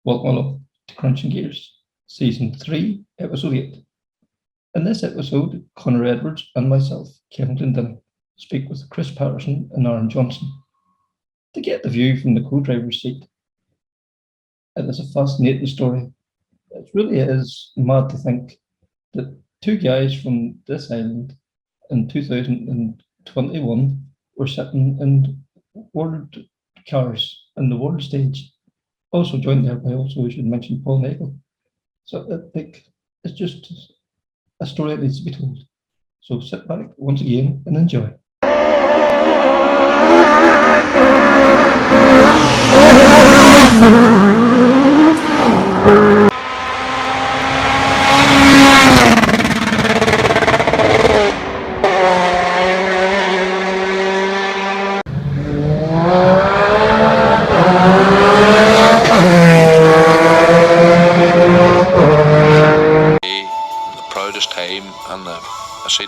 Welcome along to Krunching Gears, Season 3, Episode 8. In this episode, Conor Edwards and myself, Kevin Glendinning, speak with Chris Patterson and Aaron Johnston to get the view from the co-driver's seat. It is a fascinating story. It really is mad to think that two guys from this island in 2021 were sitting in world cars in the world stage. Also joined there by we should mention Paul Nagel. So it's just a story that needs to be told. So sit back once again and enjoy.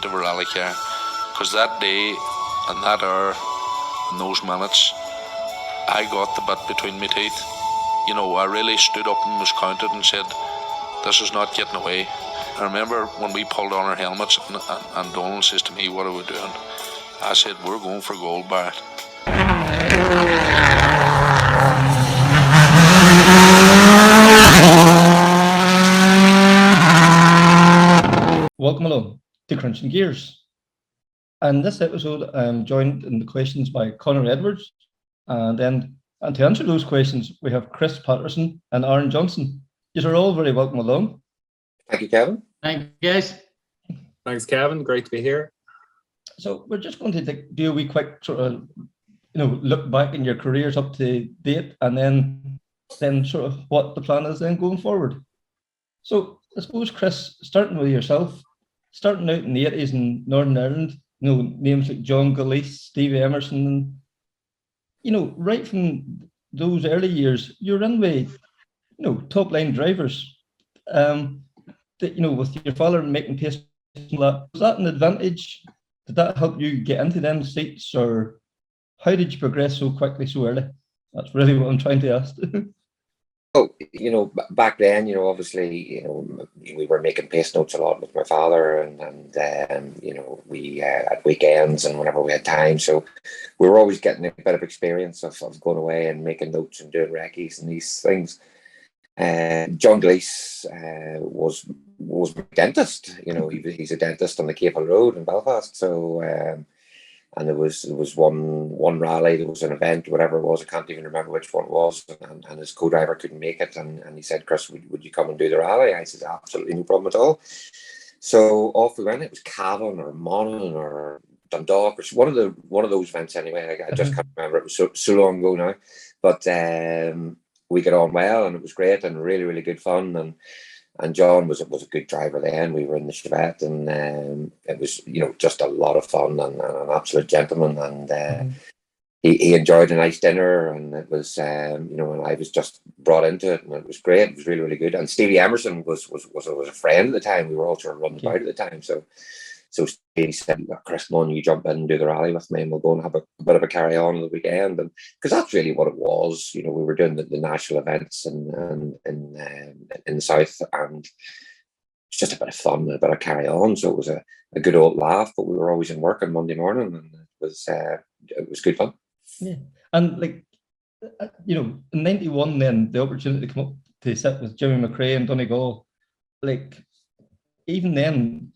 Of a rally car, because that day and that hour and those minutes I got the bit between my teeth. You know, I really stood up and was counted and said, this is not getting away. I remember when we pulled on our helmets and Donald says to me, what are we doing? I said, we're going for gold, Barrett. Welcome along to Krunching Gears. And this episode, I'm joined in the questions by Conor Edwards. And to answer those questions, we have Chris Patterson and Aaron Johnston. You are all very welcome along. Thank you, Kevin. Thank you, guys. Thanks, Kevin. Great to be here. So we're just going to do a wee quick sort of, look back in your careers up to date, and then sort of what the plan is then going forward. So I suppose, Chris, starting with yourself, starting out in the 80s in Northern Ireland, names like John Galeese, Stevie Emerson, and, right from those early years, you're in with, top line drivers. With your father making pace, was that an advantage? Did that help you get into them seats, or how did you progress so quickly, so early? That's really what I'm trying to ask. Oh, back then, obviously, we were making pace notes a lot with my father, and we at weekends and whenever we had time. So we were always getting a bit of experience of going away and making notes and doing recce's and these things. John Galeese was my dentist. He's a dentist on the Capel Road in Belfast. So and there was one rally, there was an event, whatever it was, I can't even remember which one it was, and his co-driver couldn't make it, and he said, Chris, would you come and do the rally? I said, absolutely no problem at all. So off we went. It was Cavan or Monaghan or Dundalk, or one of those events anyway. I just can't remember. It was so long ago now, but we got on well, and it was great and really, really good fun. And John was a good driver then. We were in the Chevette, and it was, just a lot of fun, and an absolute gentleman. And he enjoyed a nice dinner, and it was, and I was just brought into it, and it was great. It was really, really good. And Stevie Emerson was a friend at the time. We were all sort of running about at the time. So Stevie said, Chris, come on, you jump in and do the rally with me, and we'll go and have a bit of a carry on the weekend. And because that's really what it was, we were doing the national events and in the south, and it's just a bit of fun and a bit of carry on. So it was a good old laugh, but we were always in work on Monday morning, and it was good fun. Yeah, and in '91, then the opportunity to come up to sit with Jimmy McRae and Donegal, even then,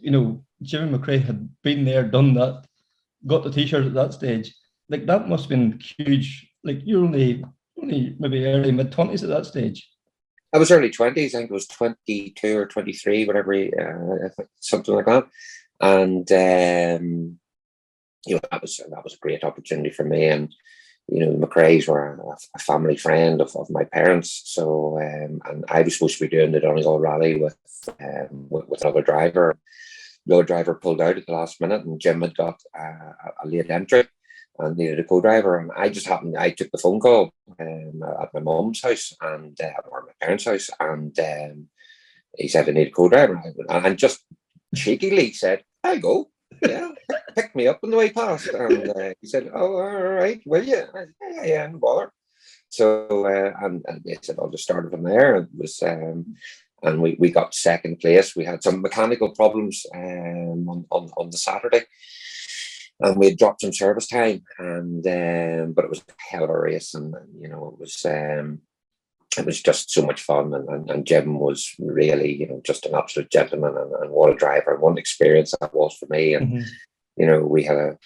Jimmy McRae had been there, done that, got the t-shirt at that stage. That must have been huge. You're only maybe early mid-20s at that stage. I was early 20s. I think it was 22 or 23, whatever, something like that. And that was a great opportunity for me. And the McRaes were a family friend of my parents. So and I was supposed to be doing the Donegal Rally with another driver. The other driver pulled out at the last minute, and Jim had got a late entry and needed a co-driver. And I took the phone call at my mum's house or my parents' house, and he said, I need a co-driver. And just cheekily said, I'll go. Yeah, picked me up on the way past. And he said, oh, all right, will you? I said, yeah, no bother. So and they said I'll just start from there. It was and we got second place. We had some mechanical problems on the Saturday, and we had dropped some service time. And but it was a hell of a race, and you know it was just so much fun. And Jim was really, you know, just an absolute gentleman, and what a driver, and what an experience that was for me. And you know, we had a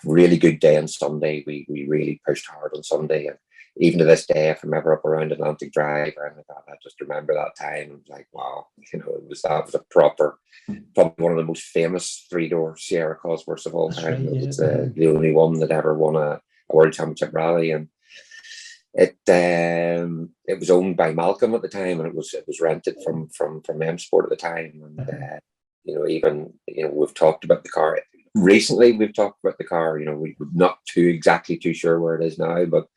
really good day on Sunday. We really pushed hard on Sunday, and even to this day, if I'm ever up around Atlantic Drive or anything like that, I just remember that time. It was like, wow, you know, that was a probably one of the most famous three-door Sierra Cosworths of all time. Right, it was the only one that ever won a World Championship rally, and it was owned by Malcolm at the time, and it was rented from M Sport at the time. And you know, even, you know, we've talked about the car recently. We've talked about the car. You know, we're not exactly too sure where it is now, but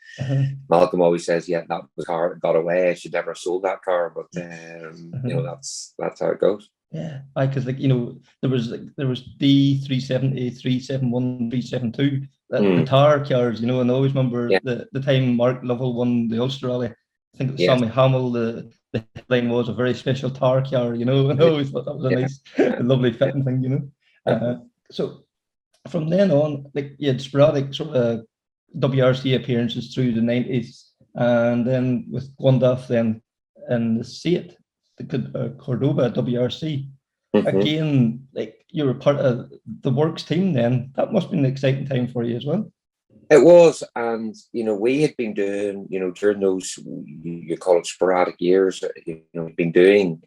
Malcolm always says, yeah, that was the car that got away. I should never have sold that car, but you know, that's how it goes. Yeah, because like, you know, there was D370, 371, 372, the Tar cars, you know, and I always remember the time Mark Lovell won the Ulster Rally. I think it was Sammy Hamill. The headline was a very special Tar car, you know, and I always thought that was a nice, a lovely fitting thing, you know. So from then on, like, you had sporadic sort of WRC appearances through the 90s, and then with Gundaf, then in the Seat, the Cordoba WRC. Again, like, you were part of the works team then. That must have been an exciting time for you as well. It was, and you know, we had been doing, you know, during those, you call it sporadic years, you know, we've been doing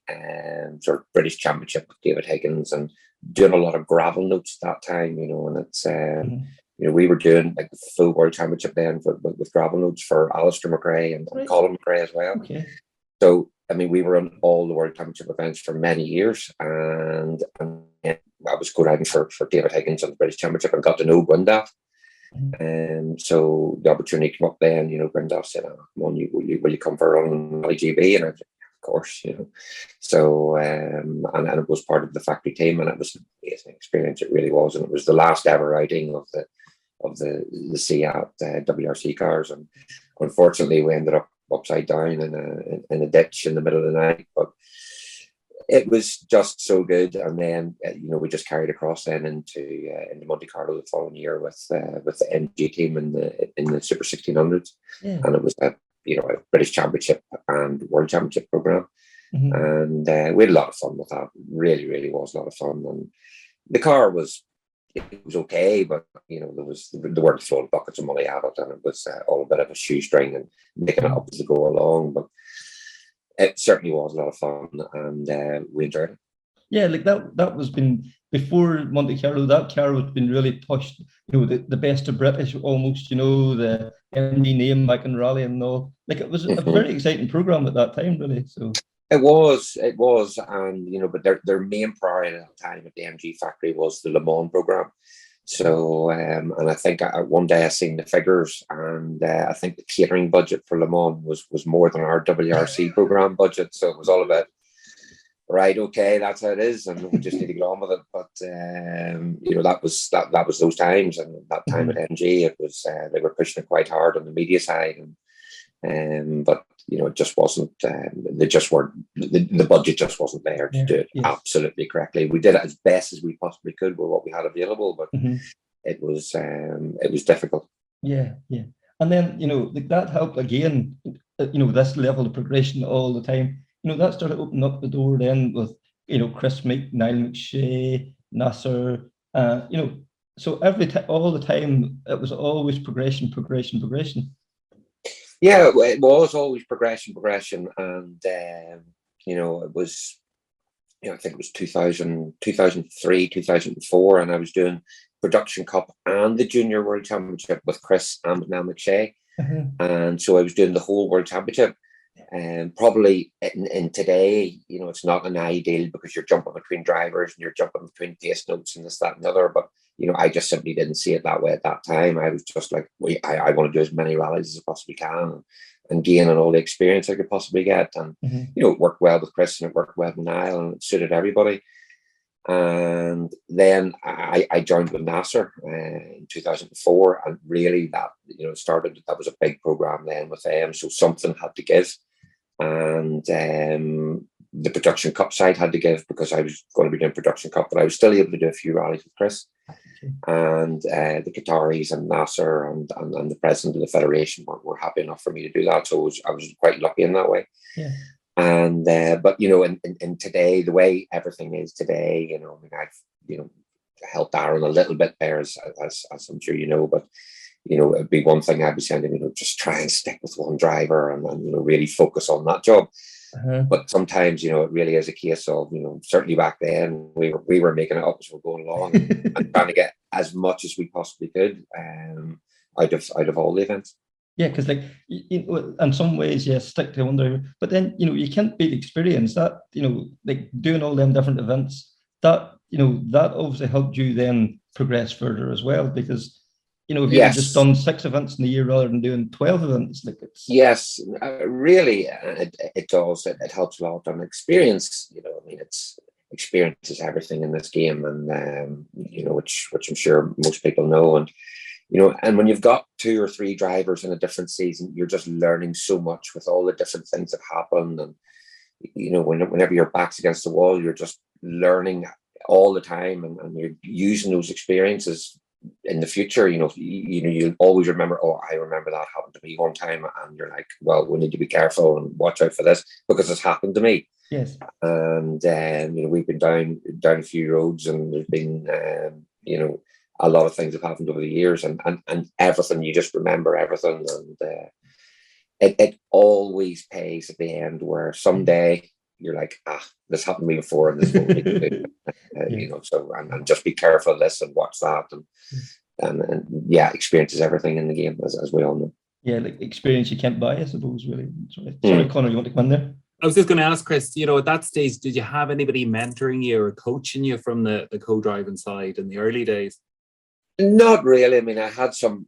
sort of British Championship with David Higgins, and doing a lot of gravel notes at that time, you know, and it's you know, we were doing like the full World Championship then with gravel notes for Alistair McRae and Colin McRae as well. Okay. So I mean, we were on all the World Championship events for many years, and I was co-riding for David Higgins on the British Championship, and got to know Gundaf. And so the opportunity came up then, you know, Gundaf said, oh, come on, will you come for a run on Rally GB? And I was like, of course, you know. So, and it was part of the factory team, and it was an amazing experience. It really was. And it was the last ever outing of the Seat WRC cars. And unfortunately, we ended up upside down in a ditch in the middle of the night, but it was just so good. And then you know, we just carried across then into Monte Carlo the following year with the MG team in the Super 1600s, and it was a British Championship and World Championship program, and we had a lot of fun with that. Really, really was a lot of fun, and the car was okay, but you know, there weren't throwing buckets of money at it, and it was all a bit of a shoestring and making it up as we go along. But it certainly was a lot of fun, and we enjoyed it. Yeah, like that was been before Monte Carlo. That car had been really pushed. You know, the best of British almost. You know, the MD name back in Rally and all. Like, it was a very exciting program at that time, really. So. It was, and you know, but their main priority at the time at the MG factory was the Le Mans program. So, and I think one day I seen the figures, and I think the catering budget for Le Mans was more than our WRC program budget. So it was all about, right, okay, that's how it is, and we just need to get on with it. But you know, that was those times, and that time at MG, it was they were pushing it quite hard on the media side, and but you know, it just wasn't. They just weren't. The budget just wasn't there to do it absolutely correctly. We did it as best as we possibly could with what we had available, but it was difficult. Yeah. And then, you know, like, that helped again. You know, this level of progression all the time. You know, that started opening up the door then with, you know, Chris Meek, Niall McShay, Nasser. You know, so all the time, it was always progression. Yeah, it was always progression, and you know, it was, you know, I think it was 2003, 2004, and I was doing Production Cup and the Junior World Championship with Chris and Niall McShay, and so I was doing the whole World Championship. And probably in today, you know, it's not an ideal because you're jumping between drivers and you're jumping between pace notes and this, that, and the other. But you know, I just simply didn't see it that way at that time. I was just like, I want to do as many rallies as I possibly can and gain on all the experience I could possibly get. And you know, it worked well with Chris and it worked well with Niall, and it suited everybody. And then I joined with Nasser in 2004, and really that started. That was a big program then with them, so something had to give, and the production cup side had to give because I was going to be doing production cup, but I was still able to do a few rallies with Chris. Okay. And the Qataris and Nasser and the president of the federation were happy enough for me to do that, so I was quite lucky in that way. Yeah. And but in today, the way everything is today, I mean, I've helped Aaron a little bit there, as I'm sure you know, but it'd be one thing I'd be saying to him, just try and stick with one driver and really focus on that job. Uh-huh. But sometimes, it really is a case of, certainly back then we were making it up as we're going along and trying to get as much as we possibly could out of all the events. Yeah, because in some ways, yes, stick to one driver, but then you can't beat experience. That like doing all them different events, that that obviously helped you then progress further as well, because if you had just done 6 events in a year rather than doing 12 events, like it's really it does. It helps a lot on experience. I mean, experience is everything in this game, and which I'm sure most people know. And and when you've got 2 or 3 drivers in a different season, you're just learning so much with all the different things that happen. And whenever your back's against the wall, you're just learning all the time, and you're using those experiences in the future. You'll always remember, oh, I remember that happened to me one time, and you're like, well, we need to be careful and watch out for this because it's happened to me. Yes. And we've been down a few roads, and there's been a lot of things have happened over the years, and everything, you just remember everything, and it always pays at the end, where someday you're like, this happened to me before, and this is what we need to do. So and just be careful of this and watch that, and experience is everything in the game, as we all know. Yeah, like experience you can't buy, I suppose, really. Sorry, Conor, you want to come in there? I was just going to ask, Chris, at that stage, did you have anybody mentoring you or coaching you from the co-driving side in the early days? Not really. I mean, I had some,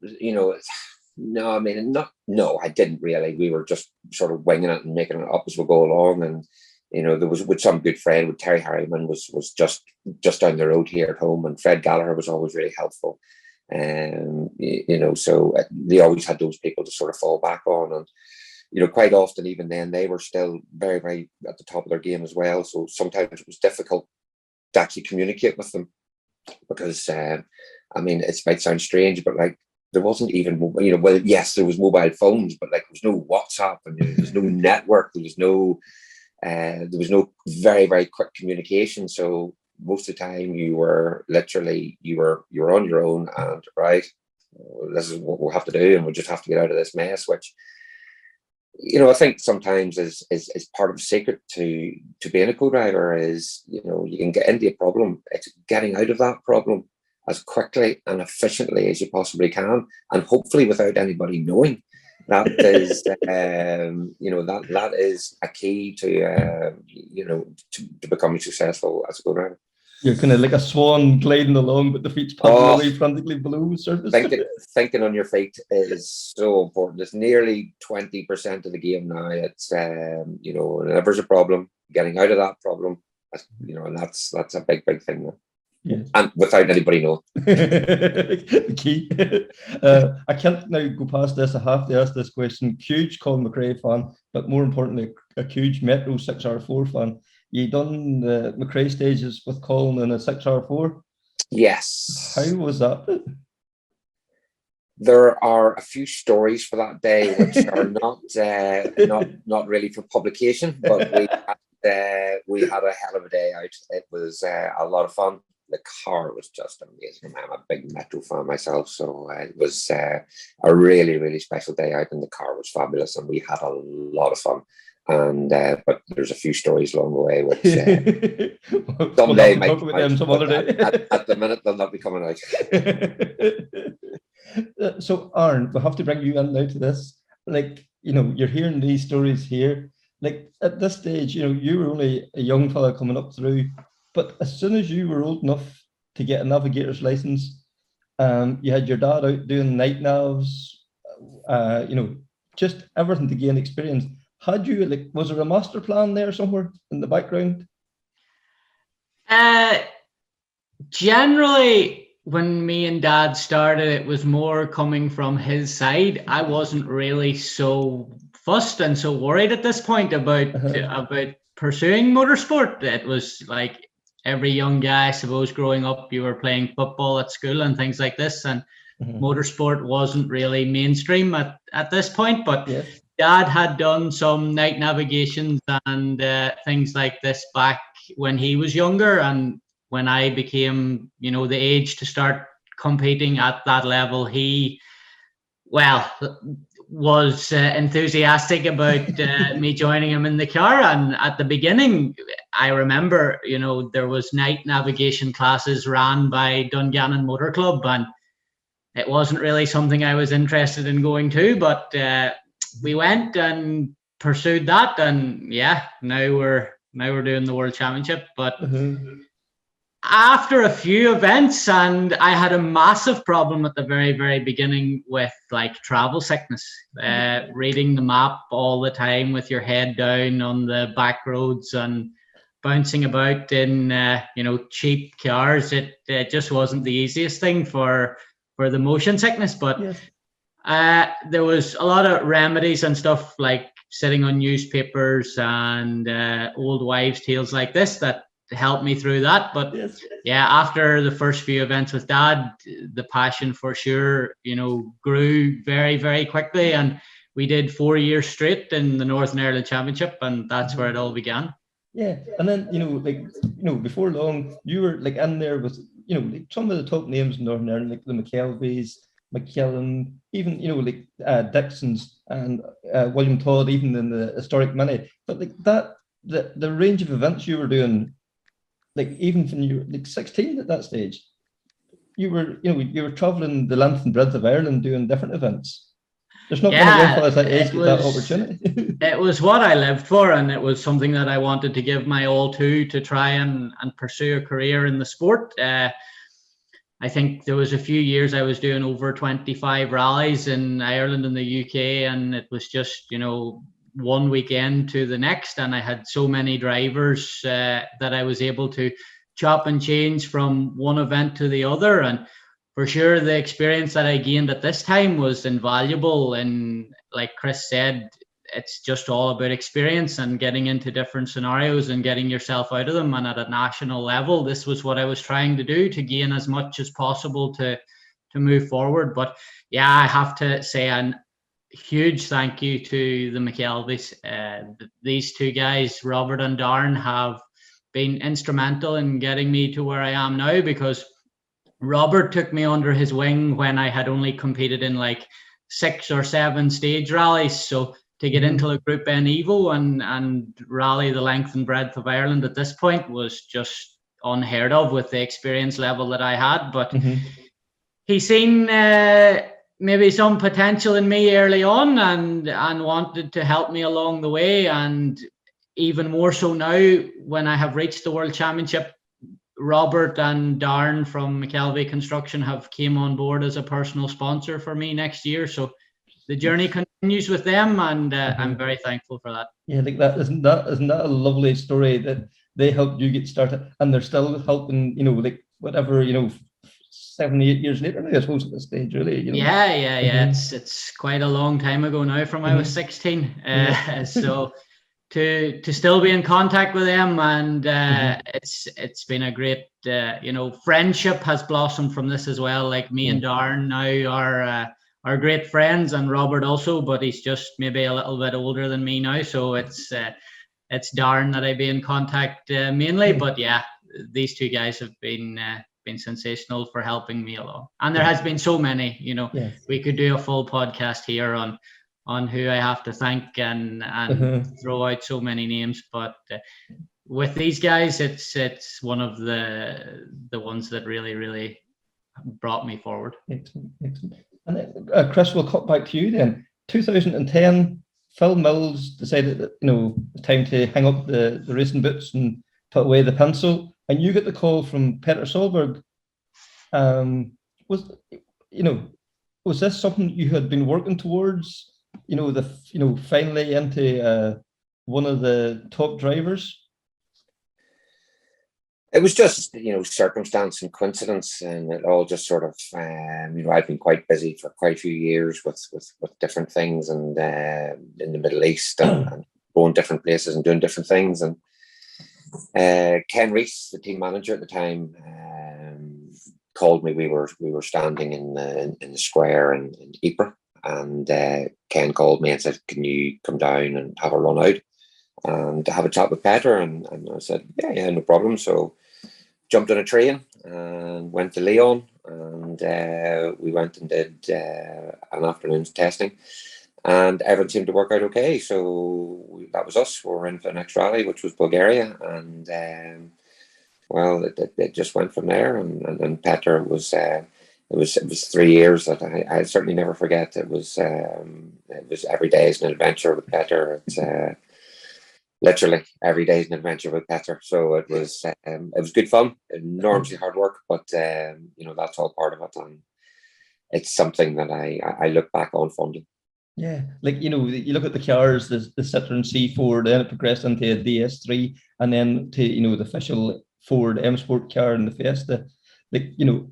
no, I mean, no, I didn't really. We were just sort of winging it and making it up as we go along. And, there was with some good friend, with Terry Harriman was just down the road here at home. And Fred Gallagher was always really helpful. And, so they always had those people to sort of fall back on. And, quite often, even then, they were still very, very at the top of their game as well. So sometimes it was difficult to actually communicate with them because, I mean, it might sound strange, but like there wasn't even, well, yes, there was mobile phones, but like there was no WhatsApp, and there was no network. There was no very, very quick communication. So most of the time you were literally, you were on your own, and right, this is what we'll have to do, and we'll just have to get out of this mess, which, I think sometimes is part of the secret to being a co-driver is, you can get into a problem. It's getting out of that problem as quickly and efficiently as you possibly can, and hopefully without anybody knowing. That is, that is a key to becoming successful as a co-driver. You're kind of like a swan gliding along, but the feet's pumping away frantically below the surface. Thinking on your feet is so important. It's nearly 20% of the game now. It's whenever there's a problem, getting out of that problem, and that's a big thing now. Yes. And without anybody knowing. The key. I can't now go past this. I have to ask this question. Huge Colin McRae fan, but more importantly, a huge Metro 6R4 fan. You done the McRae stages with Colin in a 6R4? Yes. How was that? There are a few stories for that day which are not really for publication, but we had a hell of a day out. It was a lot of fun. The car was just amazing. I'm a big Metro fan myself, so it was a really, really special day out, and the car was fabulous, and we had a lot of fun. And but there's a few stories along the way which someday might come out, some other day. At the minute, they'll not be coming out. So, Aaron, we'll have to bring you in now to this. Like, you're hearing these stories here. Like, at this stage, you were only a young fella coming up through. But as soon as you were old enough to get a navigator's license, you had your dad out doing night navs, just everything to gain experience. Had you, was there a master plan there somewhere in the background? Generally, when me and Dad started, it was more coming from his side. I wasn't really so fussed and so worried at this point about pursuing motorsport. It was like every young guy, I suppose, growing up, you were playing football at school and things like this, and motorsport wasn't really mainstream at this point. But Dad had done some night navigations and things like this back when he was younger, and when I became, the age to start competing at that level, he, was enthusiastic about me joining him in the car. And at the beginning, I remember, there was night navigation classes ran by Dungannon Motor Club, and it wasn't really something I was interested in going to, but we went and pursued that, and now we're doing the World Championship. But after a few events, and I had a massive problem at the very, very beginning with like travel sickness, reading the map all the time with your head down on the back roads and bouncing about in, cheap cars. It just wasn't the easiest thing for the motion sickness, but there was a lot of remedies and stuff like sitting on newspapers and old wives' tales like this that helped me through that. But after the first few events with Dad, the passion for sure, grew very, very quickly, and we did 4 years straight in the Northern Ireland Championship, and that's where it all began. Yeah, and then before long, you were like in there with some of the top names in Northern Ireland, like the McKelveys, McKellen, even Dixon's and William Todd, even in the historic Mini. But like that, the range of events you were doing, like even when you were like 16 at that stage, you were traveling the length and breadth of Ireland doing different events. There's not many young fellas that age get that opportunity. It was what I lived for, and it was something that I wanted to give my all to try and pursue a career in the sport. I think there was a few years I was doing over 25 rallies in Ireland and the UK, and it was just, one weekend to the next, and I had so many drivers that I was able to chop and change from one event to the other. And for sure, the experience that I gained at this time was invaluable. And like Chris said, it's just all about experience and getting into different scenarios and getting yourself out of them. And at a national level, this was what I was trying to do to gain as much as possible to move forward. But I have to say a huge thank you to the McKelveys. These two guys, Robert and Darren, have been instrumental in getting me to where I am now, because Robert took me under his wing when I had only competed in like 6 or 7 stage rallies. So to get into a Group N Evo and rally the length and breadth of Ireland at this point was just unheard of with the experience level that I had. But he seen maybe some potential in me early on and wanted to help me along the way. And even more so now when I have reached the World Championship, Robert and Darren from McKelvey Construction have came on board as a personal sponsor for me next year. So the journey continues with them, and I'm very thankful for that. Yeah, like that isn't that a lovely story that they helped you get started, and they're still helping, like whatever, 7, 8 years later, I suppose, at this stage, really. It's quite a long time ago now from I was 16. So to still be in contact with them, and it's been a great friendship has blossomed from this as well. Like me and Darren now are great friends, and Robert also, but he's just maybe a little bit older than me now, so it's Darren that I be in contact mainly. But these two guys have been sensational for helping me along, and there has been so many. We could do a full podcast here on who I have to thank and throw out so many names, but with these guys, it's one of the ones that really, really brought me forward. Excellent. And Chris, we'll cut back to you then. 2010, Phil Mills decided that it's time to hang up the racing boots and put away the pencil, and you get the call from Peter Solberg. Was this something you had been working towards? Finally into one of the top drivers? It was just, circumstance and coincidence, and it all just sort of, I've been quite busy for quite a few years with different things, and in the Middle East, and going different places and doing different things. And Ken Rees, the team manager at the time, called me. We were standing in the square in Ypres, and Ken called me and said, "Can you come down and have a run out and have a chat with Petter?" And I said, yeah, no problem. So jumped on a train and went to Lyon, and we went and did an afternoon's testing, and everything seemed to work out okay. So that was us. We were in for the next rally, which was Bulgaria, and well, it just went from there. And Petter was it was 3 years that I certainly never forget. It was every day is an adventure with Petter. It's literally every day is an adventure with Petter. So it was good fun, enormously hard work, but that's all part of it, and it's something that I look back on fondly. Yeah, you look at the cars, the Citroen C4, then it progressed into a DS3, and then to the official Ford M Sport car and the Fiesta. You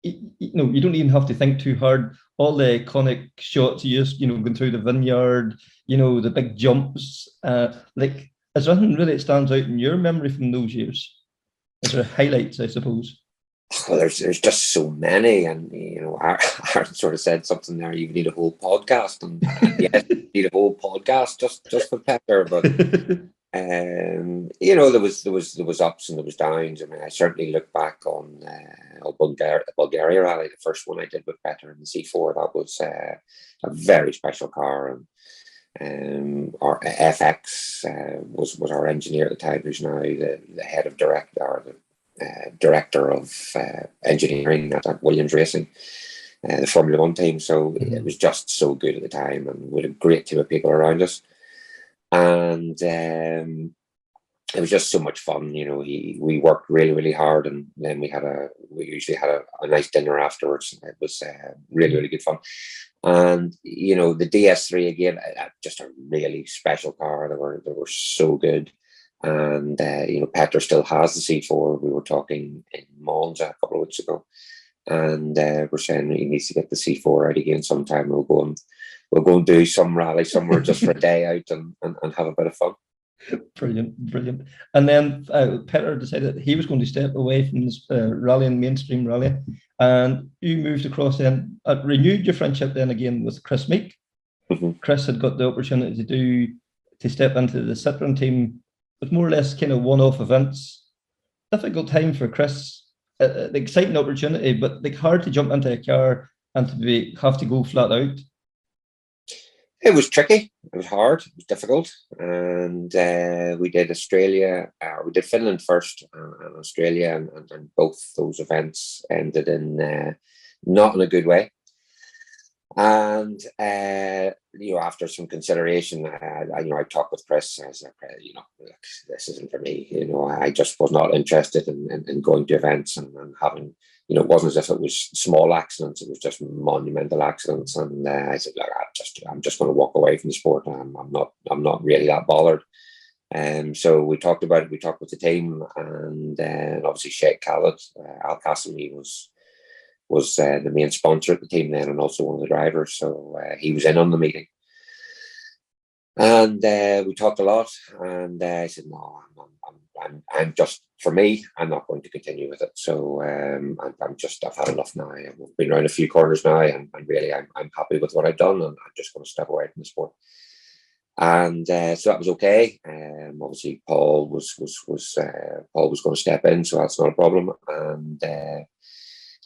don't even have to think too hard. All the iconic shots you just going through the vineyard, the big jumps. Is there anything really that stands out in your memory from those years? Is there highlights, I suppose? Well, there's just so many, and Aaron sort of said something there. You need a whole podcast, and yes, you need a whole podcast just for Petter. But there was ups and there was downs. I mean, I certainly look back on Bulgaria Rally, the first one I did with Petter in the C4. That was a very special car, and our FX was our engineer at the time, who's now the head of director of engineering at Williams Racing, the Formula One team. So it was just so good at the time, and with a great team of people around us. And it was just so much fun. We worked really, really hard, and then we usually had a nice dinner afterwards. It was really, really good fun. And the DS3 again, just a really special car. They were so good. And Petter still has the C4. We were talking in Monza a couple of weeks ago, and we're saying he needs to get the C4 out again sometime. We'll go and do some rally somewhere just for a day out and have a bit of fun. Brilliant. And then Petter decided that he was going to step away from this rallying, mainstream rally, and you moved across then, renewed your friendship then again with Chris Meek. Mm-hmm. Chris had got the opportunity to step into the Citroen team with more or less kind of one-off events. Difficult time for Chris, the exciting opportunity, but hard to jump into a car and have to go flat out. It was tricky. It was hard. It was difficult, and we did Australia. We did Finland first, and Australia, and both those events ended in not in a good way. And after some consideration, I talked with Chris. I said, look, this isn't for me. I just was not interested in going to events and having. It wasn't as if it was small accidents; it was just monumental accidents. And I said, look, I'm just going to walk away from the sport. I'm not really that bothered. So we talked about it. We talked with the team, and obviously Sheikh Khaled Al Qasimi was the main sponsor at the team then, and also one of the drivers. So he was in on the meeting, and we talked a lot. And I said, no, I'm just, for me, I'm not going to continue with it. So I've had enough now. I've been around a few corners now, and really I'm happy with what I've done, and I'm just going to step away from the sport. And so that was okay. Obviously Paul was going to step in, so that's not a problem.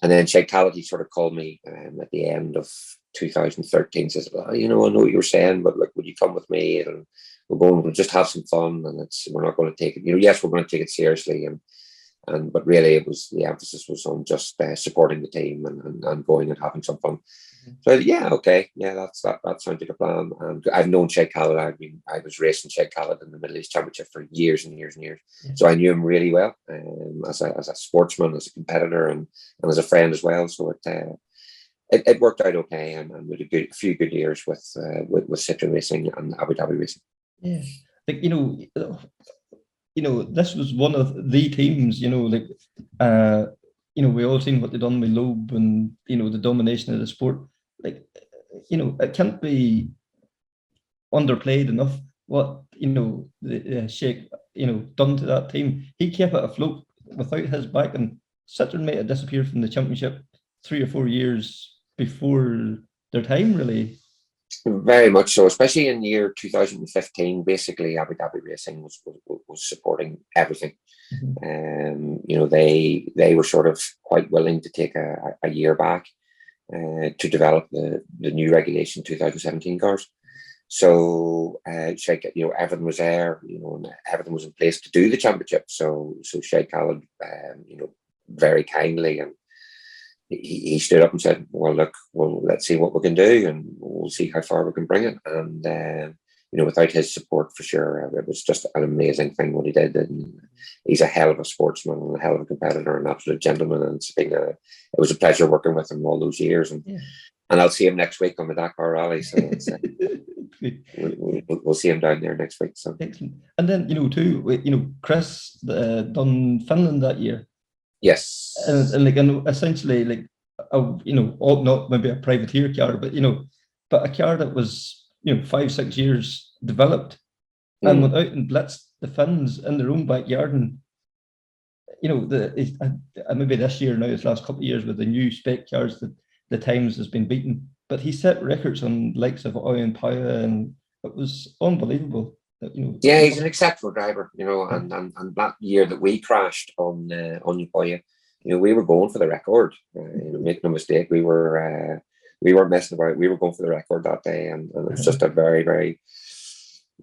And then Sheikh Khaled, he sort of called me at the end of 2013, says, well, I know what you were saying, but look, would you come with me? And we'll just have some fun, and we're not going to take it, yes, we're going to take it seriously. But really the emphasis was on just supporting the team and going and having some fun. Mm-hmm. So yeah, okay. Yeah, that sounds like a plan. And I've known Sheikh Khaled. I was racing Sheikh Khaled in the Middle East Championship for years and years and years. Yeah. So I knew him really well, as a sportsman, as a competitor, and as a friend as well. So it worked out okay, and with a few good years with Citroen Racing and Abu Dhabi Racing. Yeah, this was one of the teams, like, we all seen what they done with Loeb and, the domination of the sport. Like, it can't be underplayed enough what, the Sheikh, done to that team. He kept it afloat. Without his backing, Citroen might have disappeared from the championship 3 or 4 years before their time, really. Very much so, especially in the year 2015. Basically, Abu Dhabi Racing was supporting everything. They were sort of quite willing to take a year back to develop the new regulation 2017 cars. So Sheikh, everything was there, and everything was in place to do the championship. So Sheikh Khalid, very kindly, and he stood up and said, well, look, let's see what we can do, and we'll see how far we can bring it. And without his support, for sure, it was just an amazing thing what he did. And he's a hell of a sportsman and a hell of a competitor, an absolute gentleman. And it was a pleasure working with him all those years. And I'll see him next week on the Dakar Rally. So we'll see him down there next week. So excellent. And then too, Chris done Finland that year. Yes, and essentially, like, not maybe a privateer car, but a car that was 5-6 years developed and went out and blitzed the Finns in their own backyard. And maybe this year now, this last couple of years with the new spec cars, that the times has been beaten, but he set records on likes of Oyen Paya, and it was unbelievable. Yeah, he's an exceptional driver, and that year that we crashed on Upoya, we were going for the record. Make no mistake, we weren't messing about. We were going for the record that day, and it was just a very, very,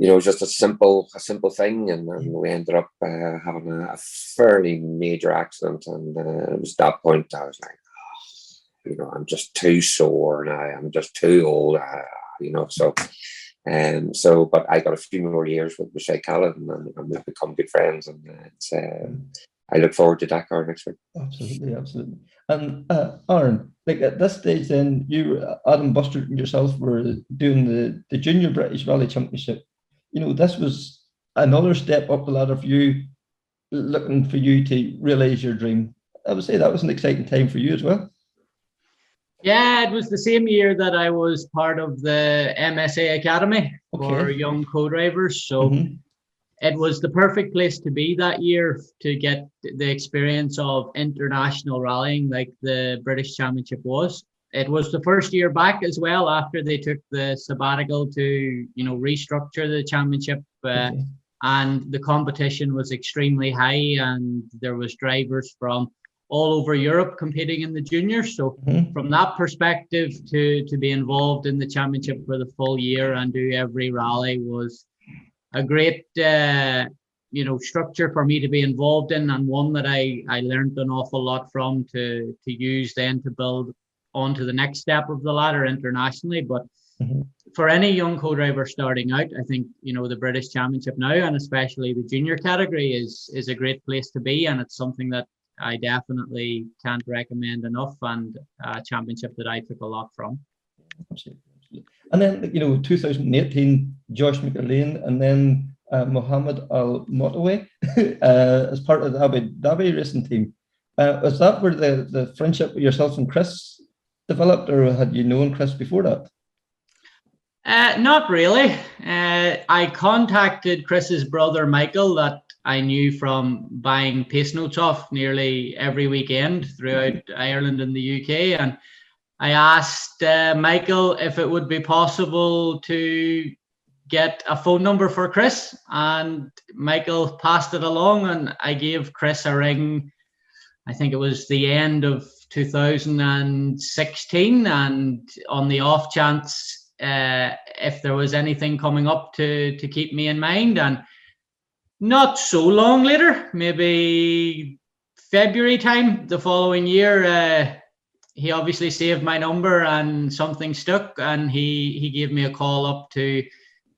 just a simple thing, and we ended up having a fairly major accident, and it was that point I was like, I'm just too sore now. I'm just too old, so. But I got a few more years with Sheikh Khalid, and we've become good friends, and I look forward to Dakar next week. Absolutely. And Aaron, like at this stage, then you, Adam Bustard, and yourself were doing the Junior British Rally Championship. This was another step up the ladder for you, looking for you to realise your dream. I would say that was an exciting time for you as well. Yeah, it was the same year that I was part of the MSA Academy for young co-drivers. So it was the perfect place to be that year to get the experience of international rallying like the British Championship was. It was the first year back as well after they took the sabbatical to, restructure the championship. And the competition was extremely high, and there was drivers from all over Europe competing in the juniors. So from that perspective, to be involved in the championship for the full year and do every rally was a great structure for me to be involved in, and one that I learned an awful lot from to use then to build onto the next step of the ladder internationally. But for any young co-driver starting out, I think the British Championship now, and especially the junior category, is a great place to be, and it's something that I definitely can't recommend enough, and a championship that I took a lot from. Absolutely. And then 2018, Josh McAleen, and then Mohammed Al Motaway as part of the Abu Dhabi racing team. Was that where the friendship with yourself and Chris developed, or had you known Chris before that? Not really. I contacted Chris's brother Michael, that I knew from buying pace notes off nearly every weekend throughout Ireland and the UK, and I asked Michael if it would be possible to get a phone number for Chris, and Michael passed it along, and I gave Chris a ring. I think it was the end of 2016, and on the off chance if there was anything coming up to keep me in mind. And not so long later, maybe February time the following year, he obviously saved my number and something stuck, and he gave me a call up to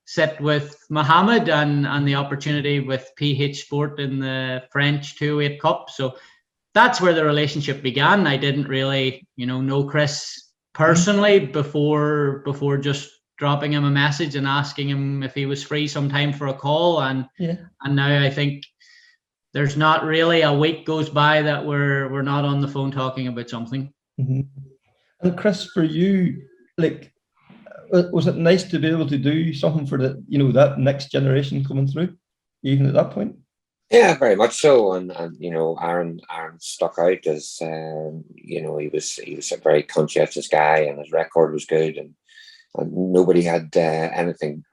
sit with Mohammed and the opportunity with PH Sport in the French 208 Cup. So that's where the relationship began. I didn't really, know Chris personally before just dropping him a message and asking him if he was free sometime for a call. And now I think there's not really a week goes by that we're not on the phone talking about something. Mm-hmm. And Chris, for you, like, was it nice to be able to do something for the, that next generation coming through, even at that point? Yeah, very much so. And Aaron stuck out as he was a very conscientious guy, and his record was good, and nobody had anything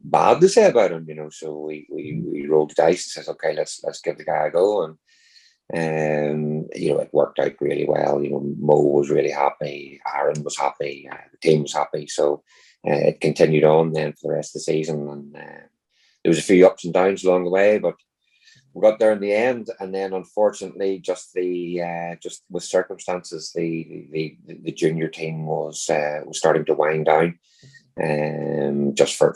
bad to say about him. So we rolled the dice and says, okay, let's give the guy a go, and it worked out really well. Mo was really happy, Aaron was happy, the team was happy. So it continued on then for the rest of the season, and there was a few ups and downs along the way, but we got there in the end. And then unfortunately, just with circumstances, the junior team was starting to wind down, just for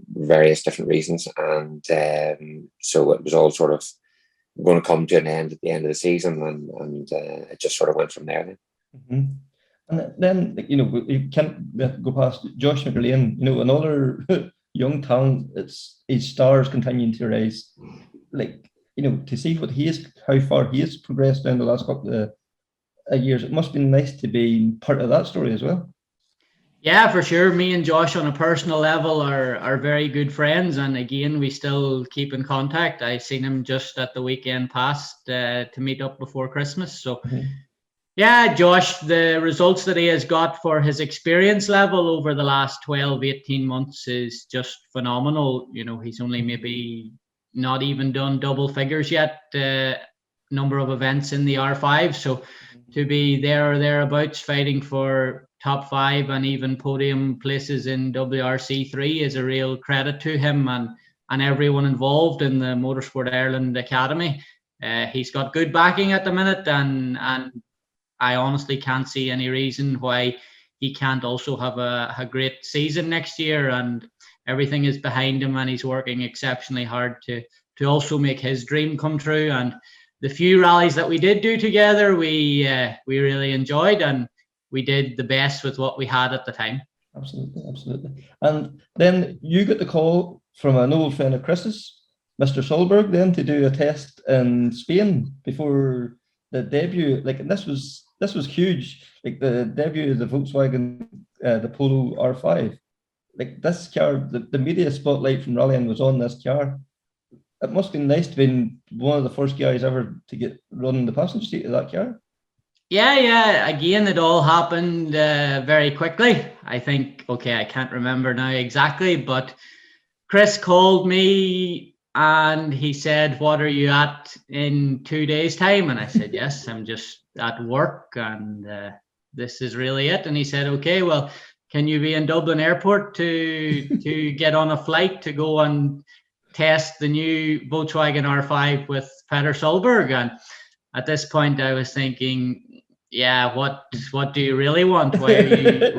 various different reasons, and so it was all sort of going to come to an end at the end of the season, and it just sort of went from there then. Mm-hmm. And then, we can't go past Josh McLean, another young talent. His stars continuing to rise. To see how far he has progressed in the last couple of years, it must be nice to be part of that story as well. Yeah, for sure. Me and Josh on a personal level are very good friends, and again, we still keep in contact. I seen him just at the weekend past to meet up before Christmas. So yeah, Josh, the results that he has got for his experience level over the last 12, 18 months is just phenomenal. He's only maybe not even done double figures yet, number of events in the R5. So to be there or thereabouts fighting for top 5 and even podium places in WRC3 is a real credit to him and everyone involved in the Motorsport Ireland Academy. He's got good backing at the minute, and I honestly can't see any reason why he can't also have a great season next year, and everything is behind him, and he's working exceptionally hard to also make his dream come true. And the few rallies that we did do together, we really enjoyed, and we did the best with what we had at the time. Absolutely. And then you got the call from an old friend of Chris's, Mr. Solberg, then to do a test in Spain before the debut. And this was huge. The debut of the Volkswagen, the Polo R5. This car, the media spotlight from rallying was on this car. It must be nice to be one of the first guys ever to get running the passenger seat of that car. Yeah. Again, it all happened very quickly. I think, I can't remember now exactly, but Chris called me and he said, "What are you at in 2 days' time?" And I said, "Yes, I'm just at work, and this is really it." And he said, "Okay, well, can you be in Dublin Airport to get on a flight to go and test the new Volkswagen R5 with Peter Solberg?" And at this point, I was thinking, yeah, what do you really want? Why are you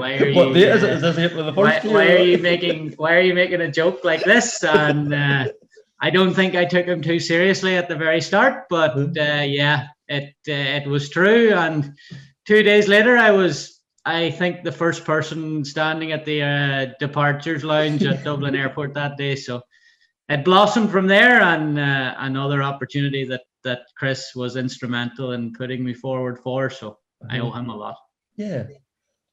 why are you making a joke like this? And I don't think I took him too seriously at the very start, but it was true. And 2 days later, I think the first person standing at the departures lounge at Dublin Airport that day. So it blossomed from there, and another opportunity that Chris was instrumental in putting me forward for. So I owe him a lot. Yeah,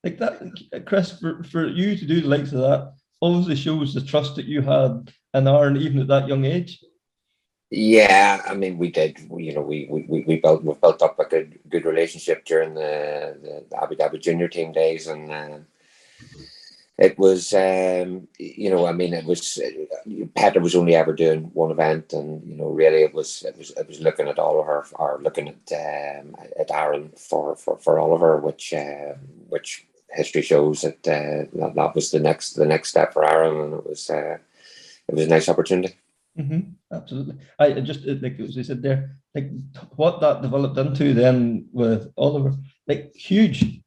that, Chris, for you to do the likes of that obviously shows the trust that you had in Aaron even at that young age. Yeah, I mean, we did. We built up a good relationship during the Abu Dhabi junior team days, and it was, it was. Peter was only ever doing one event, and really it was looking at Oliver, or looking at Aaron for Oliver, which history shows that that was the next step for Aaron, and it was a nice opportunity. Mm-hmm, absolutely. I just, as I said there, what that developed into then with Oliver, huge.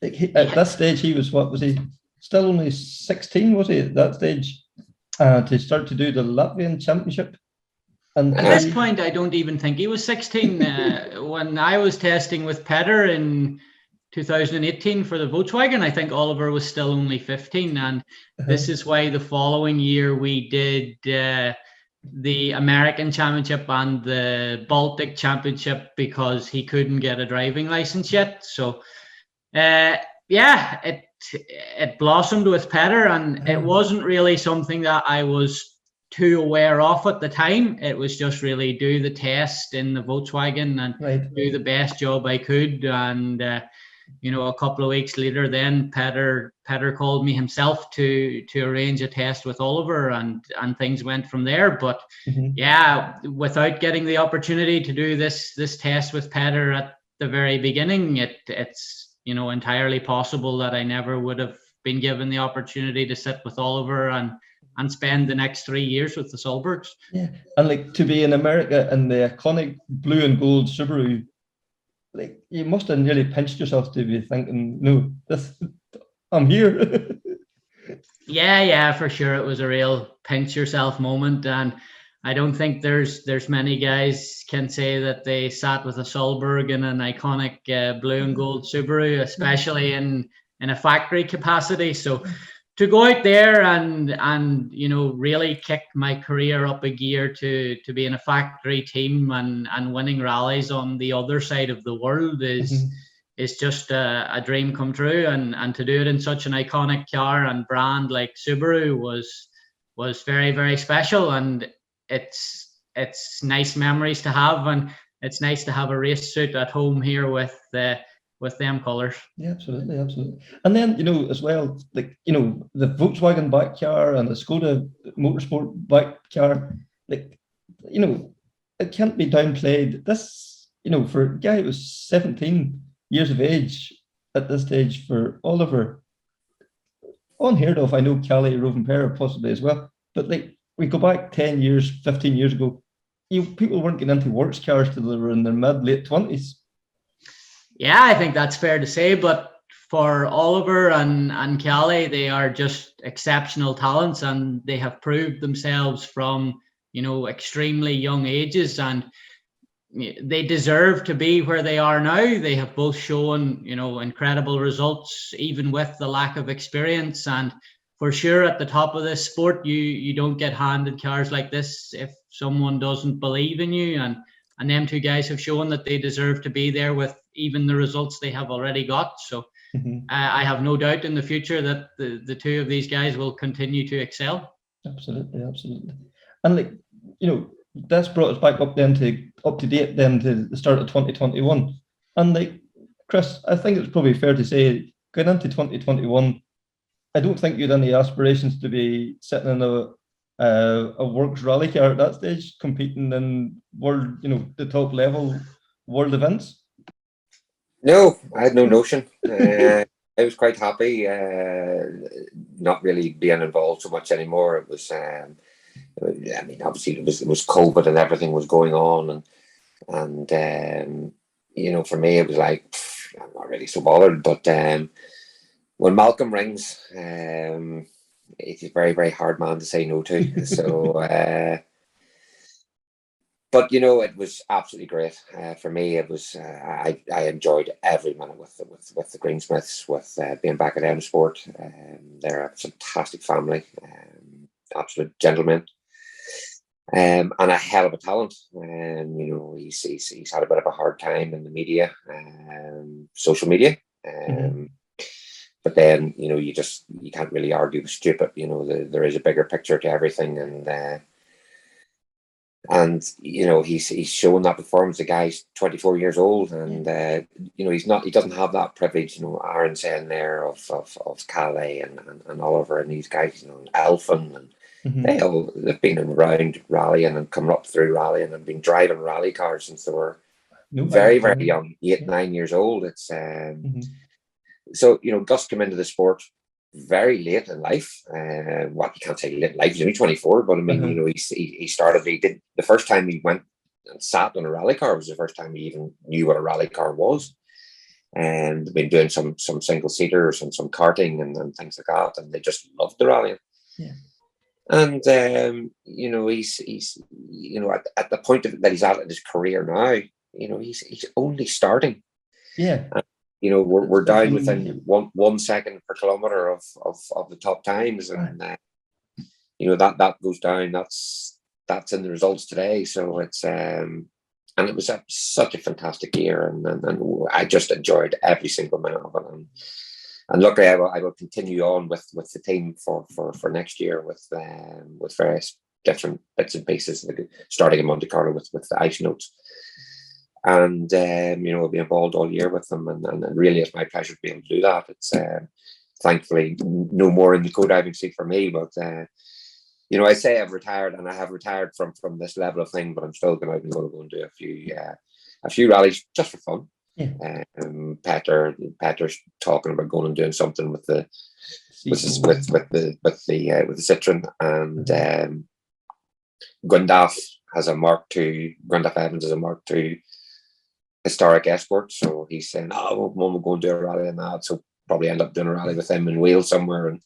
At that stage, he was, what was he? Still only 16, was he at that stage? To start to do the Latvian Championship. And at this point, I don't even think he was 16. When I was testing with Peter in 2018 for the Volkswagen, I think Oliver was still only 15, and this is why the following year we did the American Championship and the Baltic Championship because he couldn't get a driving license yet. So, yeah, it blossomed with Petter, and it wasn't really something that I was too aware of at the time. It was just really do the test in the Volkswagen and do the best job I could. And a couple of weeks later, then Petter called me himself to arrange a test with Oliver, and things went from there. But yeah, without getting the opportunity to do this test with Petter at the very beginning, it's entirely possible that I never would have been given the opportunity to sit with Oliver and spend the next 3 years with the Solbergs. Yeah, and like to be in America in the iconic blue and gold Subaru, like you must have nearly pinched yourself to be thinking, no, I'm here. Yeah, for sure. It was a real pinch yourself moment, and I don't think there's many guys can say that they sat with a Solberg in an iconic blue and gold Subaru, especially in a factory capacity. So to go out there and really kick my career up a gear to be in a factory team and winning rallies on the other side of the world is just a dream come true, and to do it in such an iconic car and brand like Subaru was very, very special, and it's nice memories to have, and it's nice to have a race suit at home here with them colours. Yeah, absolutely. And then, as well, like, the Volkswagen back car and the Skoda Motorsport back car, like, it can't be downplayed. This, for a guy who was 17 years of age at this stage, for Oliver, unheard of. I know Callie, Rovenpera possibly as well, but like, we go back 10 years, 15 years ago, people weren't getting into works cars till they were in their late 20s. Yeah, I think that's fair to say, but for Oliver and Callie, they are just exceptional talents, and they have proved themselves from, extremely young ages, and they deserve to be where they are now. They have both shown, incredible results, even with the lack of experience. And for sure, at the top of this sport, you don't get handed cars like this if someone doesn't believe in you. And them two guys have shown that they deserve to be there with even the results they have already got. So I have no doubt in the future that the two of these guys will continue to excel. Absolutely. And like, that's brought us back up to date then to the start of 2021. And like, Chris, I think it's probably fair to say, going into 2021, I don't think you had any aspirations to be sitting in a works rally car at that stage, competing in world, the top level world events. No, I had no notion. I was quite happy not really being involved so much anymore. It was, obviously it was COVID and everything was going on, and for me it was like, I'm not really so bothered. But when Malcolm rings, he's a very, very hard man to say no to. So. But it was absolutely great for me. It was I enjoyed every minute with the Greensmiths, with being back at M Sport. They're a fantastic family, absolute gentlemen, and a hell of a talent. He's had a bit of a hard time in the media, social media. But then you can't really argue with stupid. There is a bigger picture to everything, and he's shown that performance. The guy's 24 years old, and he doesn't have that privilege. Aaron saying there of Calais and Oliver and these guys, and Elfin, and they've been around rallying and coming up through rallying and been driving rally cars since they were very, very young, 8-9 years old. It's so Gus came into the sport very late in life. You can't say late in life, he's only 24, but I mean, he started, he did, the first time he went and sat on a rally car was the first time he even knew what a rally car was. And they've been doing some single seaters and some karting and things like that, and they just loved the rallying. Yeah. And he's at the point that he's at in his career now, he's only starting. Yeah. We're down within 1 second per kilometer of the top times, and that goes down. that's in the results today. So it's and it was such a fantastic year, and I just enjoyed every single minute of it. And luckily, I will continue on with the team for next year with various different bits and pieces, like starting in Monte Carlo with the ice notes. And I'll be involved all year with them, and really it's my pleasure to be able to do that. It's thankfully no more in the co-driving seat for me, but I say I've retired, and I have retired from this level of thing, but I'm still going to go and do a few rallies just for fun. Yeah. Patter's talking about going and doing something with the Citroen, and Gundaf has a Mark II. Gundaf Evans has a Mark II historic escort, so he's saying, "Oh, Mum will go and do a rally on that." So probably end up doing a rally with him in Wales somewhere, and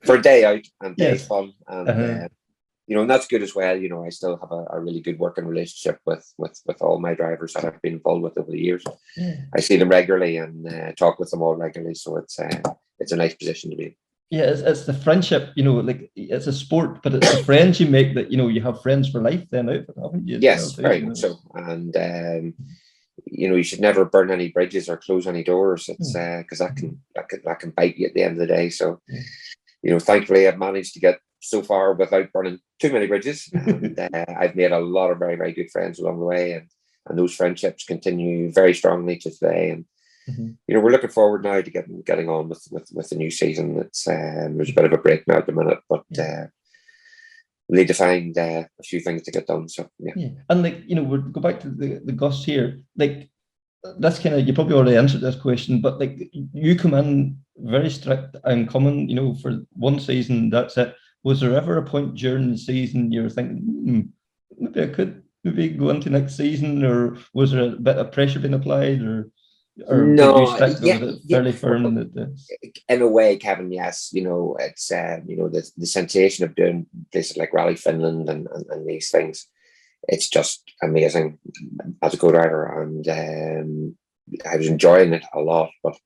for a day out and day fun, and and that's good as well. I still have a really good working relationship with all my drivers that I've been involved with over the years. Yeah. I see them regularly and talk with them all regularly, so it's a nice position to be in. Yeah, it's the friendship, like it's a sport, but it's the friends you make that, you have friends for life then out of it, haven't you? Yes, very much so. And you should never burn any bridges or close any doors. It's because that can bite you at the end of the day. So thankfully I've managed to get so far without burning too many bridges, and I've made a lot of very, very good friends along the way, and those friendships continue very strongly to today. And we're looking forward now to getting on with the new season. It's there's a bit of a break now at the minute, but we need to find a few things to get done. So yeah. And we'll go back to the Gus here. That's kind of, you probably already answered this question, but you come in very strict and coming, for one season, that's it. Was there ever a point during the season you were thinking, maybe I could go into next season, or was there a bit of pressure being applied, or no, you strict, or was it fairly firm? In a way, Kevin, yes. It's the sensation of doing places like Rally Finland and these things. It's just amazing as a co-driver, and I was enjoying it a lot. But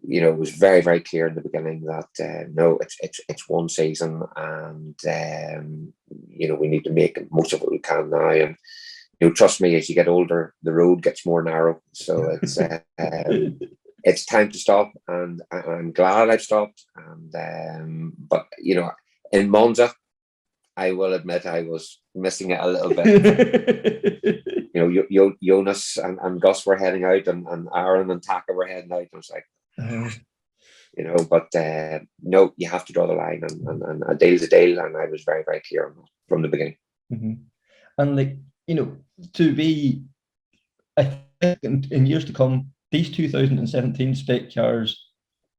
it was very, very clear in the beginning that no, it's one season, and we need to make the most of what we can now. And trust me, as you get older, the road gets more narrow. So it's it's time to stop, and I'm glad I've stopped. And but in Monza, I will admit I was missing it a little bit. Jonas and Gus were heading out, and Aaron and Taka were heading out. I was like, but no, you have to draw the line, and a deal's a deal, and I was very, very clear on that from the beginning. And to be, I think in years to come, these 2017 spec cars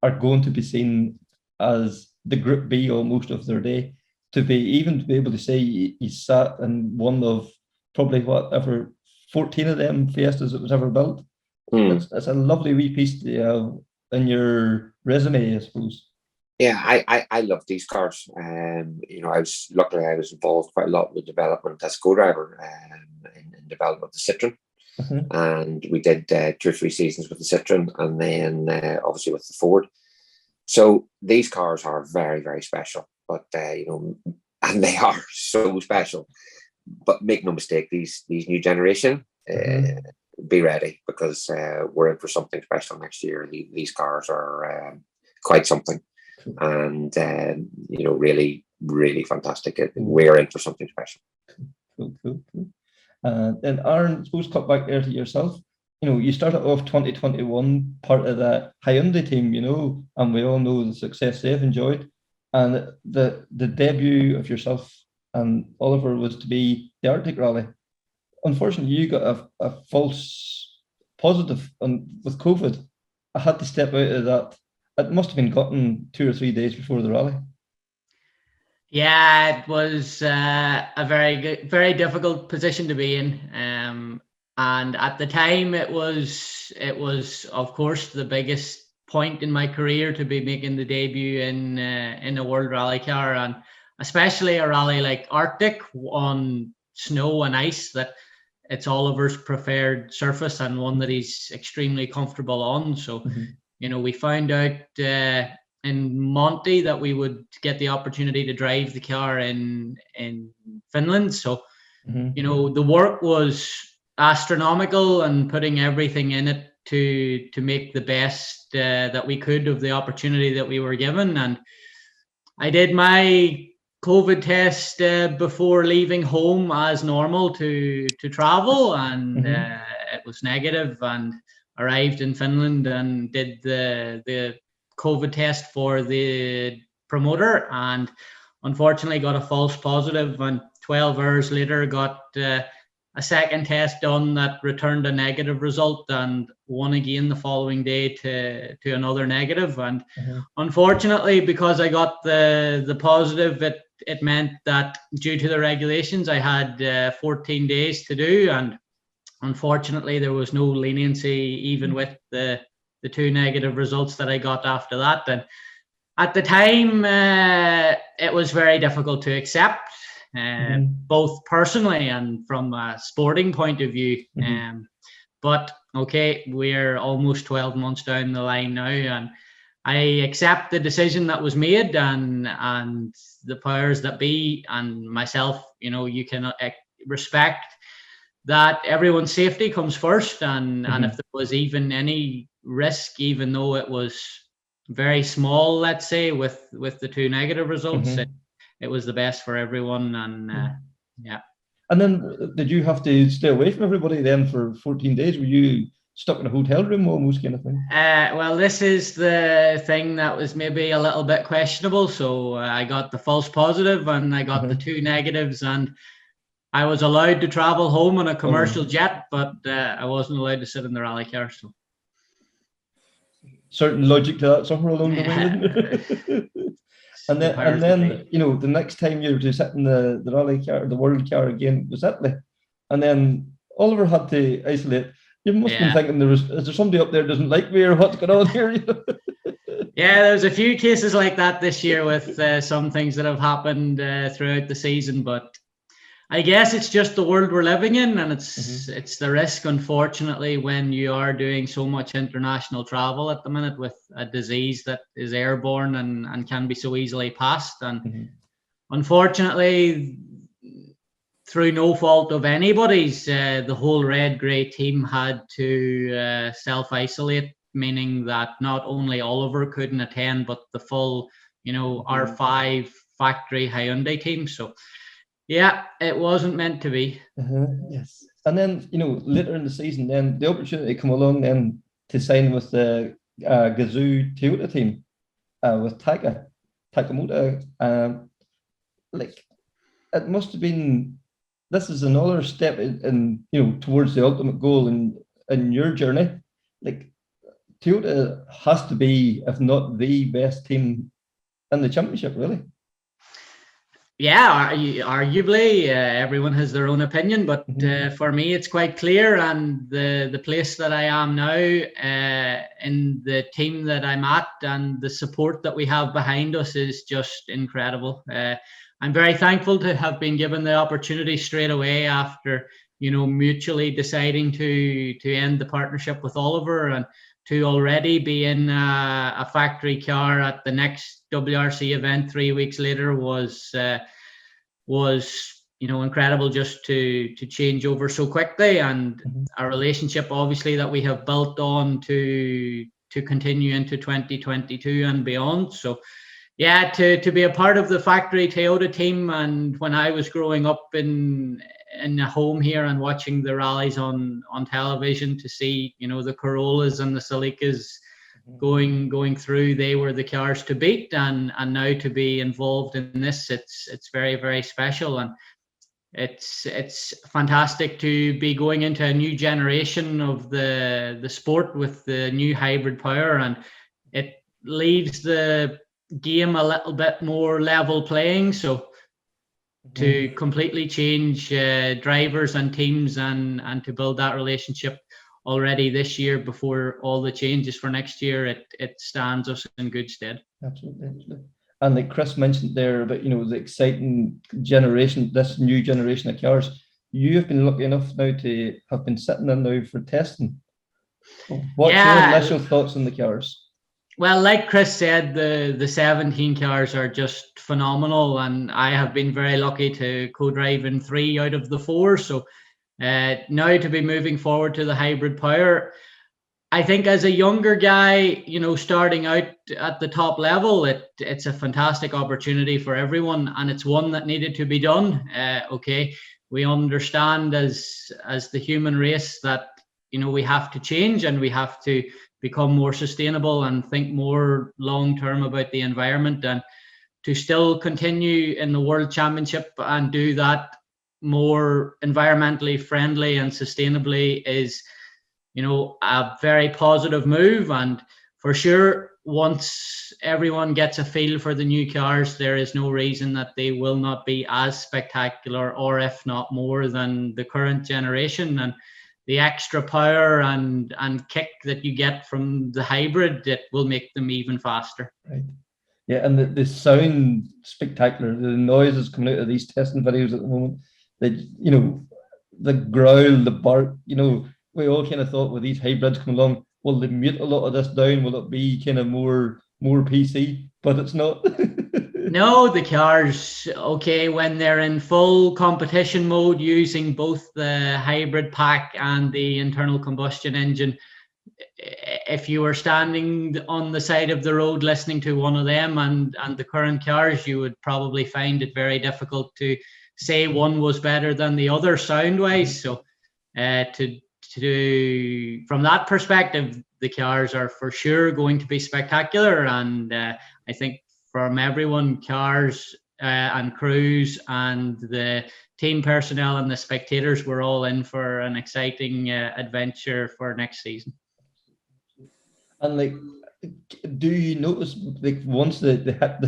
are going to be seen as the Group B almost of their day. To be able to say you sat in one of probably whatever 14 of them Fiestas that was ever built. That's a lovely wee piece to have in your resume, I suppose. Yeah, I love these cars. I was involved quite a lot with development as co-driver in development of the Citroen. And we did 2 or 3 seasons with the Citroen, and then obviously with the Ford. So these cars are very, very special, but and they are so special. But make no mistake, these new generation, be ready, because we're in for something special next year. These cars are quite something, and really, really fantastic. We're in for something special. Cool. And Aaron, suppose cut back there to yourself. You started off 2021 part of that Hyundai team, and we all know the success they've enjoyed. And the debut of yourself and Oliver was to be the Arctic Rally. Unfortunately, you got a false positive with COVID. I had to step out of that. It must have been gotten 2 or 3 days before the rally. Yeah, it was a very difficult position to be in. And at the time, it was of course the biggest point in my career to be making the debut in a World Rally car, and especially a rally like Arctic on snow and ice, that it's Oliver's preferred surface and one that he's extremely comfortable on. So we found out in in Monty that we would get the opportunity to drive the car in Finland. So, you know, the work was astronomical and putting everything in it to make the best that we could of the opportunity that we were given. And I did my COVID test before leaving home as normal to travel, and it was negative, and arrived in Finland and did the COVID test for the promoter, and unfortunately got a false positive, and 12 hours later got a second test done that returned a negative result, and one again the following day to another negative. And unfortunately, because I got the positive, it meant that due to the regulations, I had 14 days to do, and unfortunately there was no leniency even with the two negative results that I got after that. And at the time, it was very difficult to accept, both personally and from a sporting point of view. But okay, we're almost 12 months down the line now, and I accept the decision that was made, and the powers that be and myself, you know, you can respect that everyone's safety comes first, and if there was even any risk, even though it was very small, let's say, with the two negative results, it was the best for everyone. And yeah. And then did you have to stay away from everybody then for 14 days? Were you stuck in a hotel room almost, kind of thing? Well, this is the thing that was maybe a little bit questionable. So I got the false positive and I got the two negatives, and I was allowed to travel home on a commercial jet, but I wasn't allowed to sit in the rally car. So certain logic to that somewhere along the way. And then you know, the next time you were to sit in the rally car, the world car again, was Italy, and then Oliver had to isolate. You must have been thinking, is there somebody up there who doesn't like me, or what's going on here? Yeah, there's a few cases like that this year with some things that have happened throughout the season, but I guess it's just the world we're living in, and it's the risk, unfortunately, when you are doing so much international travel at the minute with a disease that is airborne and can be so easily passed. And unfortunately, through no fault of anybody's, the whole red-grey team had to self-isolate, meaning that not only Oliver couldn't attend, but the full, you know, R5 factory Hyundai team. So yeah, it wasn't meant to be. Yes. And then, you know, later in the season, then the opportunity come along then to sign with the Gazoo Toyota team with Takamoto. Like, it must have been, this is another step in you know, towards the ultimate goal in your journey. Like, Toyota has to be, if not the best team in the championship, really. Yeah, arguably, everyone has their own opinion, but for me, it's quite clear. And the place that I am now, in the team that I'm at, and the support that we have behind us is just incredible. I'm very thankful to have been given the opportunity straight away after, you know, mutually deciding to end the partnership with Oliver, and to already be in a factory car at the next WRC event 3 weeks later was you know, incredible, just to change over so quickly, and our relationship obviously that we have built on to continue into 2022 and beyond. So yeah, to be a part of the factory Toyota team, and when I was growing up in a home here and watching the rallies on television, to see, you know, the Corollas and the Celicas going through, they were the cars to beat, and now to be involved in this, it's very, very special. And it's fantastic to be going into a new generation of the sport with the new hybrid power, and it leaves the game a little bit more level playing. So to completely change drivers and teams, and to build that relationship already this year before all the changes for next year, it stands us in good stead. Absolutely. And like Chris mentioned there about, you know, the exciting generation, this new generation of cars, you have been lucky enough now to have been sitting in now for testing. What's your initial thoughts on the cars? Well, like Chris said, the 17 cars are just phenomenal, and I have been very lucky to co-drive in 3 out of the 4. So now to be moving forward to the hybrid power, I think as a younger guy, starting out at the top level, it's a fantastic opportunity for everyone, and it's one that needed to be done. Okay, we understand as the human race that we have to change, and we have to become more sustainable and think more long term about the environment, and to still continue in the World Championship and do that more environmentally friendly and sustainably is a very positive move. And for sure, once everyone gets a feel for the new cars, there is no reason that they will not be as spectacular, or if not more, than the current generation. And the extra power and kick that you get from the hybrid, it will make them even faster. Right. Yeah, and the sound spectacular. The noises coming out of these testing videos at the moment, the growl, the bark, we all kind of thought with these hybrids coming along, will they mute a lot of this down? Will it be kind of more PC? But it's not. No, the cars, okay, when they're in full competition mode using both the hybrid pack and the internal combustion engine, if you were standing on the side of the road listening to one of them and the current cars, you would probably find it very difficult to say one was better than the other sound-wise. So from that perspective, the cars are for sure going to be spectacular. And I think from everyone, cars and crews and the team personnel and the spectators, we're all in for an exciting adventure for next season. And do you notice once they hit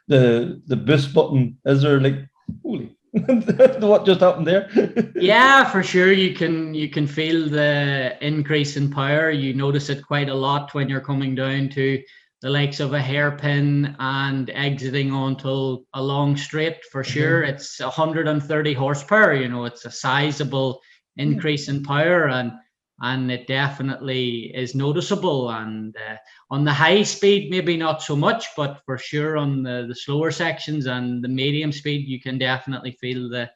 the boost button, is there holy what just happened there? Yeah, for sure. You can feel the increase in power. You notice it quite a lot when you're coming down to the likes of a hairpin and exiting onto a long straight. For sure, it's 130 horsepower. It's a sizable increase in power, and it definitely is noticeable. And on the high speed, maybe not so much, but for sure on the slower sections and the medium speed, you can definitely feel the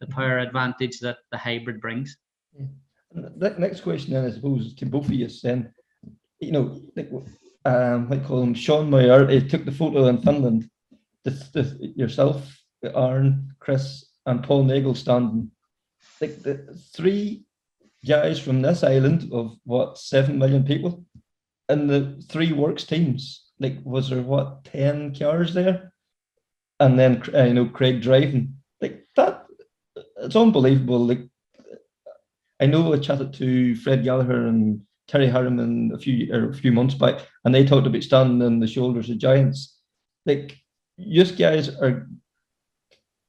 power advantage that the hybrid brings. That next question then, I suppose, to both of you, then, call him Sean Moyer, took the photo in Finland. Yourself, Aaron, Chris, and Paul Nagel standing. The 3 guys from this island of 7 million people, and the 3 works teams. Was there 10 cars there, and then Craig driving that? It's unbelievable. I know I chatted to Fred Gallagher and Terry Harriman a few months back, and they talked about standing on the shoulders of giants. You guys are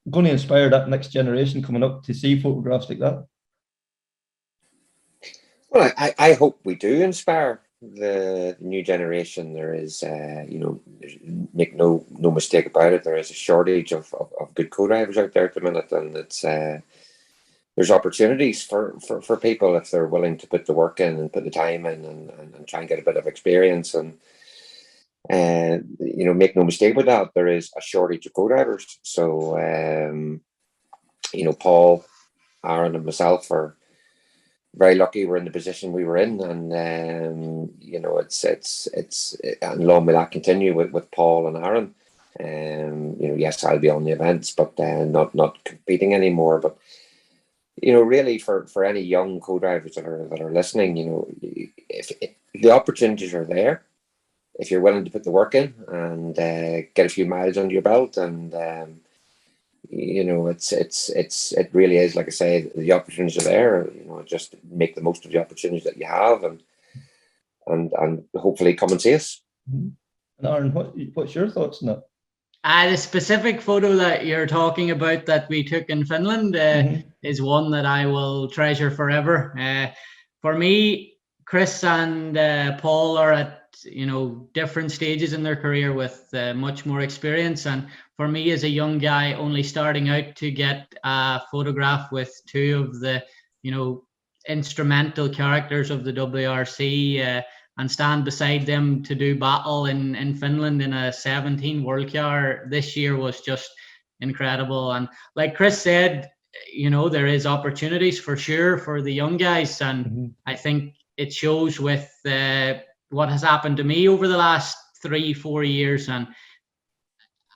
going to inspire that next generation coming up to see photographs like that. Well, I hope we do inspire the new generation. There is, make no mistake about it, there is a shortage of good co-drivers out there at the minute, and it's there's opportunities for people if they're willing to put the work in and put the time in and try and get a bit of experience. And make no mistake about that, there is a shortage of co-drivers. So Paul, Aaron, and myself are very lucky we're in the position we were in, and it's and long may that continue with Paul and Aaron. Yes, I'll be on the events, but not competing anymore. But really for any young co-drivers that are listening, if the opportunities are there, if you're willing to put the work in and get a few miles under your belt, and it really is, like I say, the opportunities are there. Just make the most of the opportunities that you have, and hopefully come and see us. And Aaron, what's your thoughts on that? The specific photo that you're talking about that we took in Finland is one that I will treasure forever. For me, Chris and Paul are at different stages in their career with much more experience, and for me as a young guy only starting out, to get a photograph with 2 of the instrumental characters of the WRC and stand beside them to do battle in Finland in a 17 World Car this year was just incredible. And like Chris said, there is opportunities for sure for the young guys. And I think it shows with what has happened to me over the last 3-4 years. And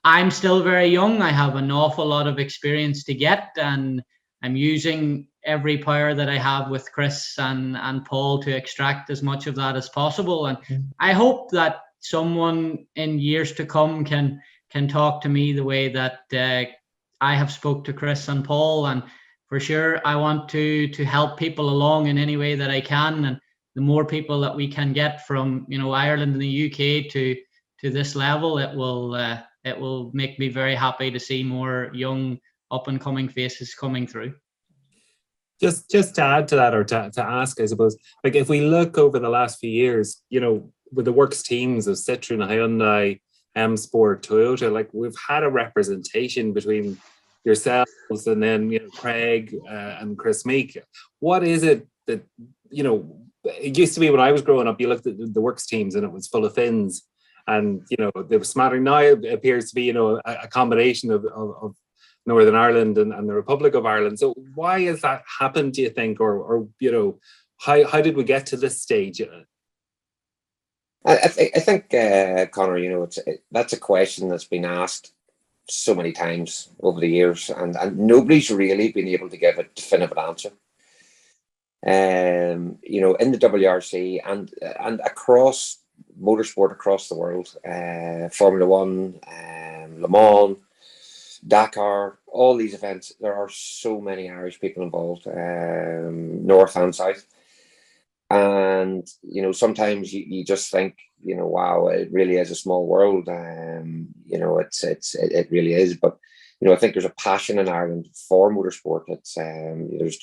I'm still very young. I have an awful lot of experience to get, and I'm using every power that I have with Chris and Paul to extract as much of that as possible. And I hope that someone in years to come can talk to me the way that I have spoke to Chris and Paul. And for sure, I want to help people along in any way that I can. And the more people that we can get from Ireland and the UK to this level, it will make me very happy to see more young up and coming faces coming through. Just to add to that, or to ask, I suppose, like if we look over the last few years, with the works teams of Citroen, Hyundai, M Sport, Toyota, like we've had a representation between yourselves and then Craig and Chris Meek. What is it that it used to be when I was growing up, you looked at the works teams and it was full of Finns, and they were smattering. Now it appears to be a combination of Northern Ireland and the Republic of Ireland. So why has that happened, do you think, or how did we get to this stage? I think Conor, that's a question that's been asked so many times over the years, and nobody's really been able to give a definitive answer. In the WRC and across motorsport across the world, Formula One, Le Mans, Dakar, all these events, there are so many Irish people involved, north and south. And, sometimes you just think, wow, it really is a small world. It really is. But, I think there's a passion in Ireland for motorsport. It's, there's,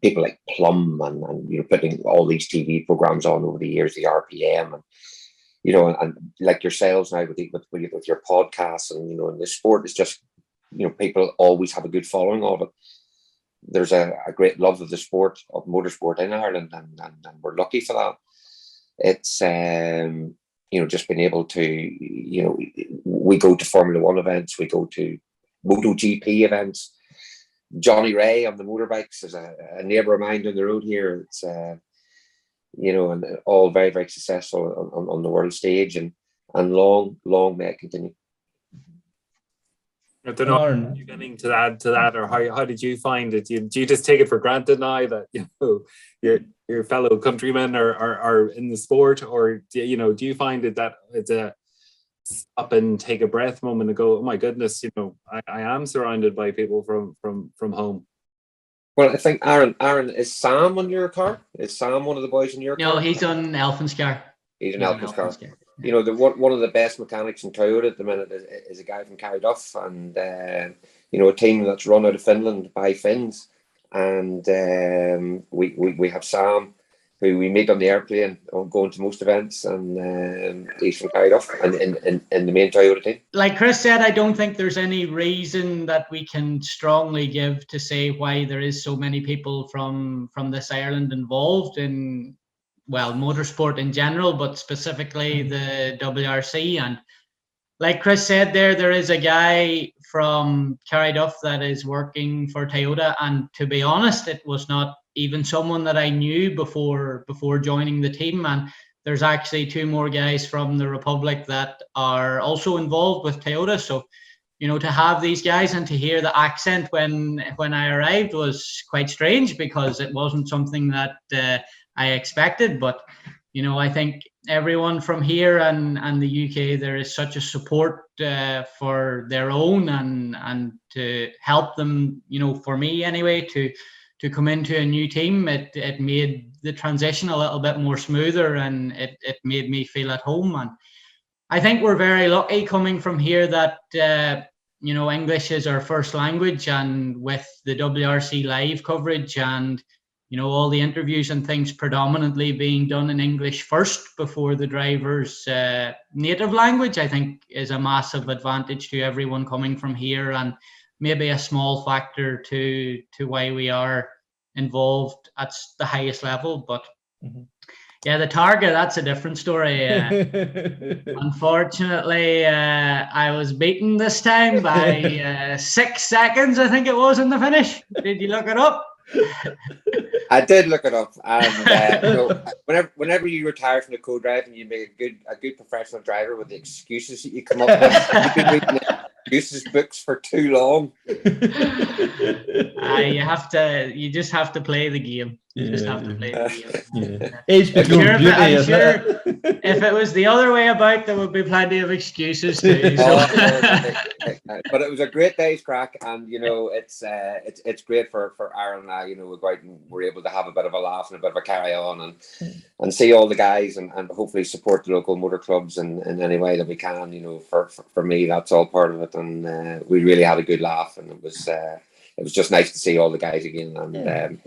people like Plum and putting all these TV programs on over the years, the RPM, and and like yourselves now with your podcasts, and and the sport is just people always have a good following of it. There's a great love of the sport of motorsport in Ireland, and we're lucky for that. It's just being able to we go to Formula One events, we go to MotoGP events. Johnny Ray on the motorbikes is a neighbour of mine down the road here. It's and all very, very successful on the world stage, and long may it continue. I don't know. Are you getting to that, or how did you find it? Do you just take it for granted now that your fellow countrymen are in the sport, or do you find it that it's a stop and take a breath moment and go, oh my goodness, I am surrounded by people from home? Well, I think Aaron, is Sam on your car? Is Sam one of the boys in your car? No, he's on Elfin's car. He's on Elfin's car. One of the best mechanics in Toyota at the minute is a guy from Carriduff, and a team that's run out of Finland by Finns. And we have Sam, who we meet on the airplane, going to most events, and he's from Carriduff and in the main Toyota team. Like Chris said, I don't think there's any reason that we can strongly give to say why there is so many people from this Ireland involved in, well, motorsport in general, but specifically the WRC. And like Chris said there is a guy from Carriduff that is working for Toyota, and to be honest, it was not even someone that I knew before joining the team. And there's actually 2 more guys from the Republic that are also involved with Toyota. So, to have these guys and to hear the accent when I arrived was quite strange, because it wasn't something that I expected. But I think everyone from here and the UK, there is such a support for their own, and to help them, for me anyway, to come into a new team. It made the transition a little bit more smoother, and it made me feel at home. And I think we're very lucky coming from here that English is our first language, and with the WRC live coverage and all the interviews and things predominantly being done in English first before the driver's native language, I think is a massive advantage to everyone coming from here, and maybe a small factor to why we are involved at the highest level. But Yeah, the Targa, that's a different story. Unfortunately, I was beaten this time by 6 seconds, I think it was, in the finish. Did you look it up? I did look it up, and whenever you retire from the co-driving, you make a good professional driver with the excuses that you come up with. You've been reading the excuses books for too long. You just have to play the game. You just have to play the game. Yeah. Age beyond beauty, I'm isn't sure it? if it was the other way about, there would be plenty of excuses too. So. But it was a great day's crack, and it's great for Aaron and I. We go out and we're able to have a bit of a laugh and a bit of a carry on, and see all the guys, and hopefully support the local motor clubs in any way that we can. For me, that's all part of it, and we really had a good laugh, and it was just nice to see all the guys again. And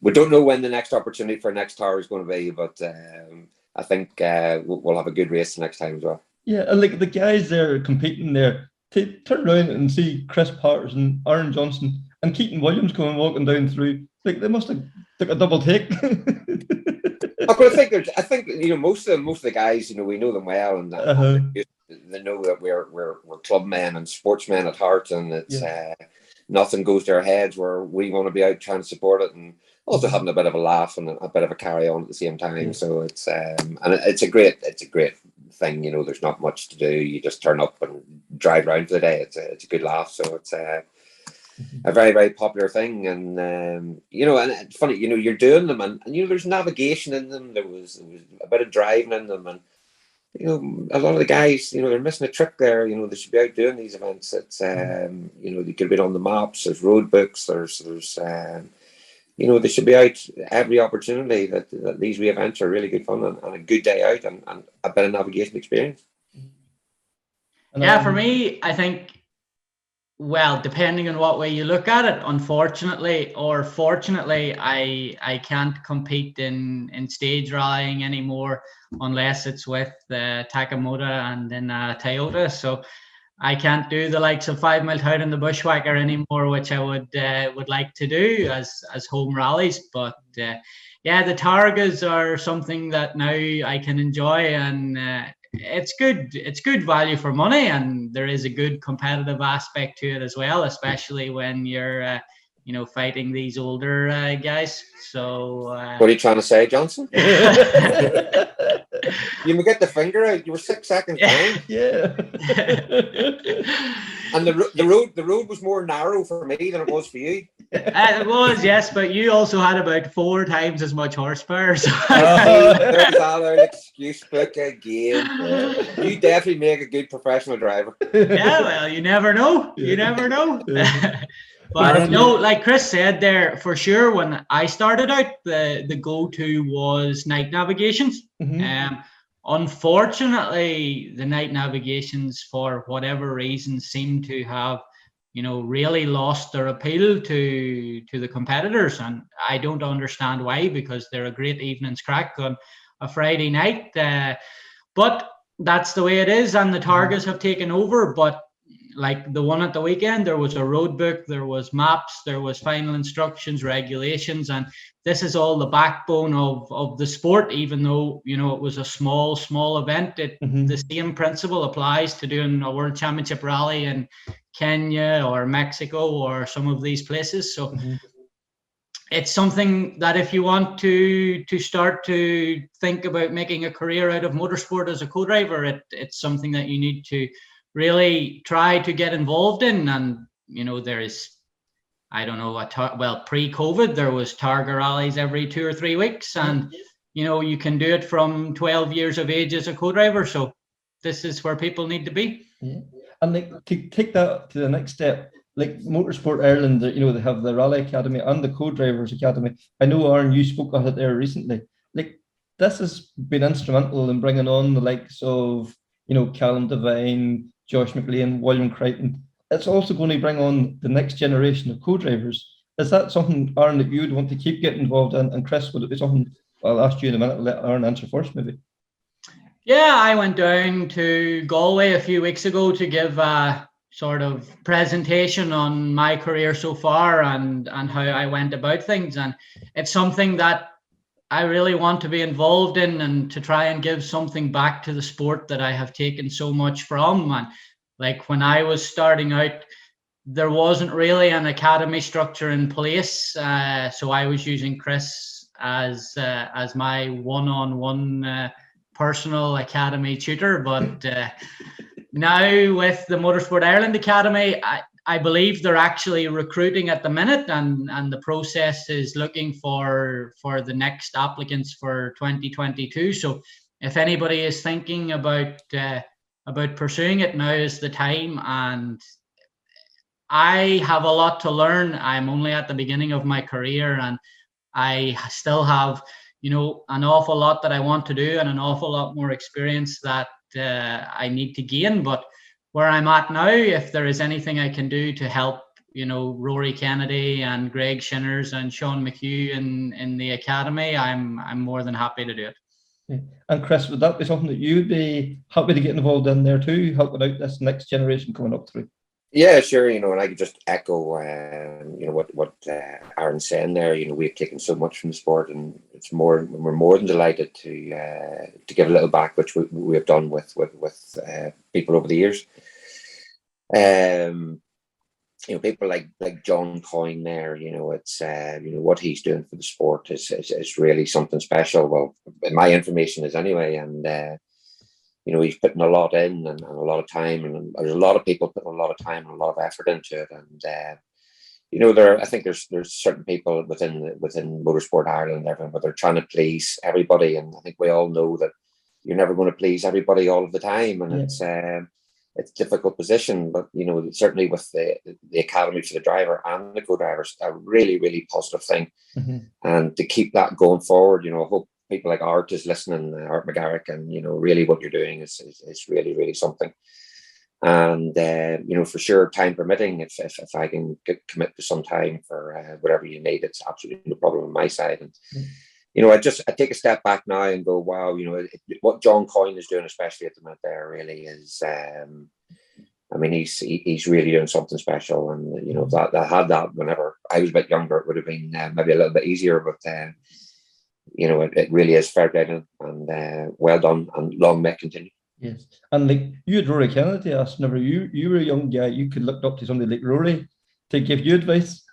we don't know when the next opportunity for next tower is going to be, but I think we'll have a good race the next time as well. Yeah, and like the guys there competing there, turn around and see Chris Patterson, Aaron Johnston, and Keaton Williams coming walking down through. Like they must have took a double take. But I think most of the guys, we know them well, and they know that we're clubmen and sportsmen at heart, and it's nothing goes to our heads where we want to be out trying to support it, and also having a bit of a laugh and a bit of a carry on at the same time. Yeah. So it's a great thing. There's not much to do. You just turn up and drive around for the day. It's a good laugh. So it's a very, very popular thing, and and it's funny. You're doing them, and there's navigation in them. There was a bit of driving in them, and a lot of the guys, they're missing a trick there. They should be out doing these events. It's they could be on the maps. There's road books. There's they should be out every opportunity. That these wee events are really good fun and a good day out and a bit of navigation experience. Yeah, for me, I think, well, depending on what way you look at it, unfortunately or fortunately, I can't compete in stage rallying anymore unless it's with Takamoto and then Toyota. So I can't do the likes of 5 Mile Town and the Bushwhacker anymore, which I would like to do as home rallies. But the Targas are something that now I can enjoy, and it's good value for money, and there is a good competitive aspect to it as well, especially when you're fighting these older guys. So what are you trying to say, Johnson? You may get the finger out. You were 6 seconds behind. Yeah. And the road was more narrow for me than it was for you. It was, yes, but you also had about 4 times as much horsepower. So. There's our excuse book again. You definitely make a good professional driver. Yeah, well, you never know. You never know. But no, like Chris said there, for sure, when I started out, the go-to was night navigations. Mm-hmm. Unfortunately, the night navigations, for whatever reason, seem to have, really lost their appeal to the competitors. And I don't understand why, because they're a great evening's crack on a Friday night. But that's the way it is, and the Targas have taken over. But like the one at the weekend, there was a road book, there was maps, there was final instructions, regulations, and this is all the backbone of the sport. Even though it was a small event, the same principle applies to doing a World Championship rally in Kenya or Mexico or some of these places. So it's something that if you want to start to think about making a career out of motorsport as a co-driver, it's something that you need to really try to get involved in. And there is, I don't know, pre-COVID there was Targa rallies every 2 or 3 weeks, and you can do it from 12 years of age as a co-driver. So this is where people need to be. Yeah. And to take that to the next step, like Motorsport Ireland, they have the Rally Academy and the Co-Drivers Academy. I know, Aaron, you spoke of it there recently. Like this has been instrumental in bringing on the likes of Callum Devine, Josh McLean, William Crichton. It's also going to bring on the next generation of co-drivers. Is that something, Aaron, that you would want to keep getting involved in? And Chris, would it be something, I'll ask you in a minute, let Aaron answer first maybe. Yeah, I went down to Galway a few weeks ago to give a sort of presentation on my career so far and how I went about things. And it's something that I really want to be involved in, and to try and give something back to the sport that I have taken so much from. And like when I was starting out, there wasn't really an academy structure in place, so I was using Chris as my one-on-one personal academy tutor. But now with the Motorsport Ireland Academy, I believe they're actually recruiting at the minute, and the process is looking for the next applicants for 2022. So if anybody is thinking about pursuing it, now is the time. And I have a lot to learn. I'm only at the beginning of my career, and I still have, an awful lot that I want to do, and an awful lot more experience that I need to gain. But where I'm at now, if there is anything I can do to help, Rory Kennedy and Greg Shinners and Sean McHugh in the academy, I'm more than happy to do it. Yeah. And Chris, would that be something that you'd be happy to get involved in there too, helping out this next generation coming up through? Yeah, sure. And I could just echo, what Aaron's saying there. We've taken so much from the sport, and we're more than delighted to give a little back, which we have done with people over the years. People like John Coyne there. It's what he's doing for the sport is really something special. Well, my information is anyway, and. He's putting a lot in and a lot of time, and there's a lot of people putting a lot of time and a lot of effort into it. And I think there's certain people within Motorsport Ireland, everyone, but they're trying to please everybody, and I think we all know that you're never going to please everybody all of the time, and it's a difficult position. But certainly with the academy for the driver and the co-drivers, a really, really positive thing, and to keep that going forward. I hope people like Art is listening, Art McGarrick, and really what you're doing is really, really something. And for sure, time permitting, if I can commit to some time for whatever you need, it's absolutely no problem on my side. And I take a step back now and go, wow, what John Coyne is doing, especially at the minute, there really is. He's really doing something special, and that I had that whenever I was a bit younger, it would have been maybe a little bit easier, but. It really is fair play, and well done, and long may it continue. Yes, and like you had Rory Kennedy asked whenever you were a young guy, you could look up to somebody like Rory to give you advice.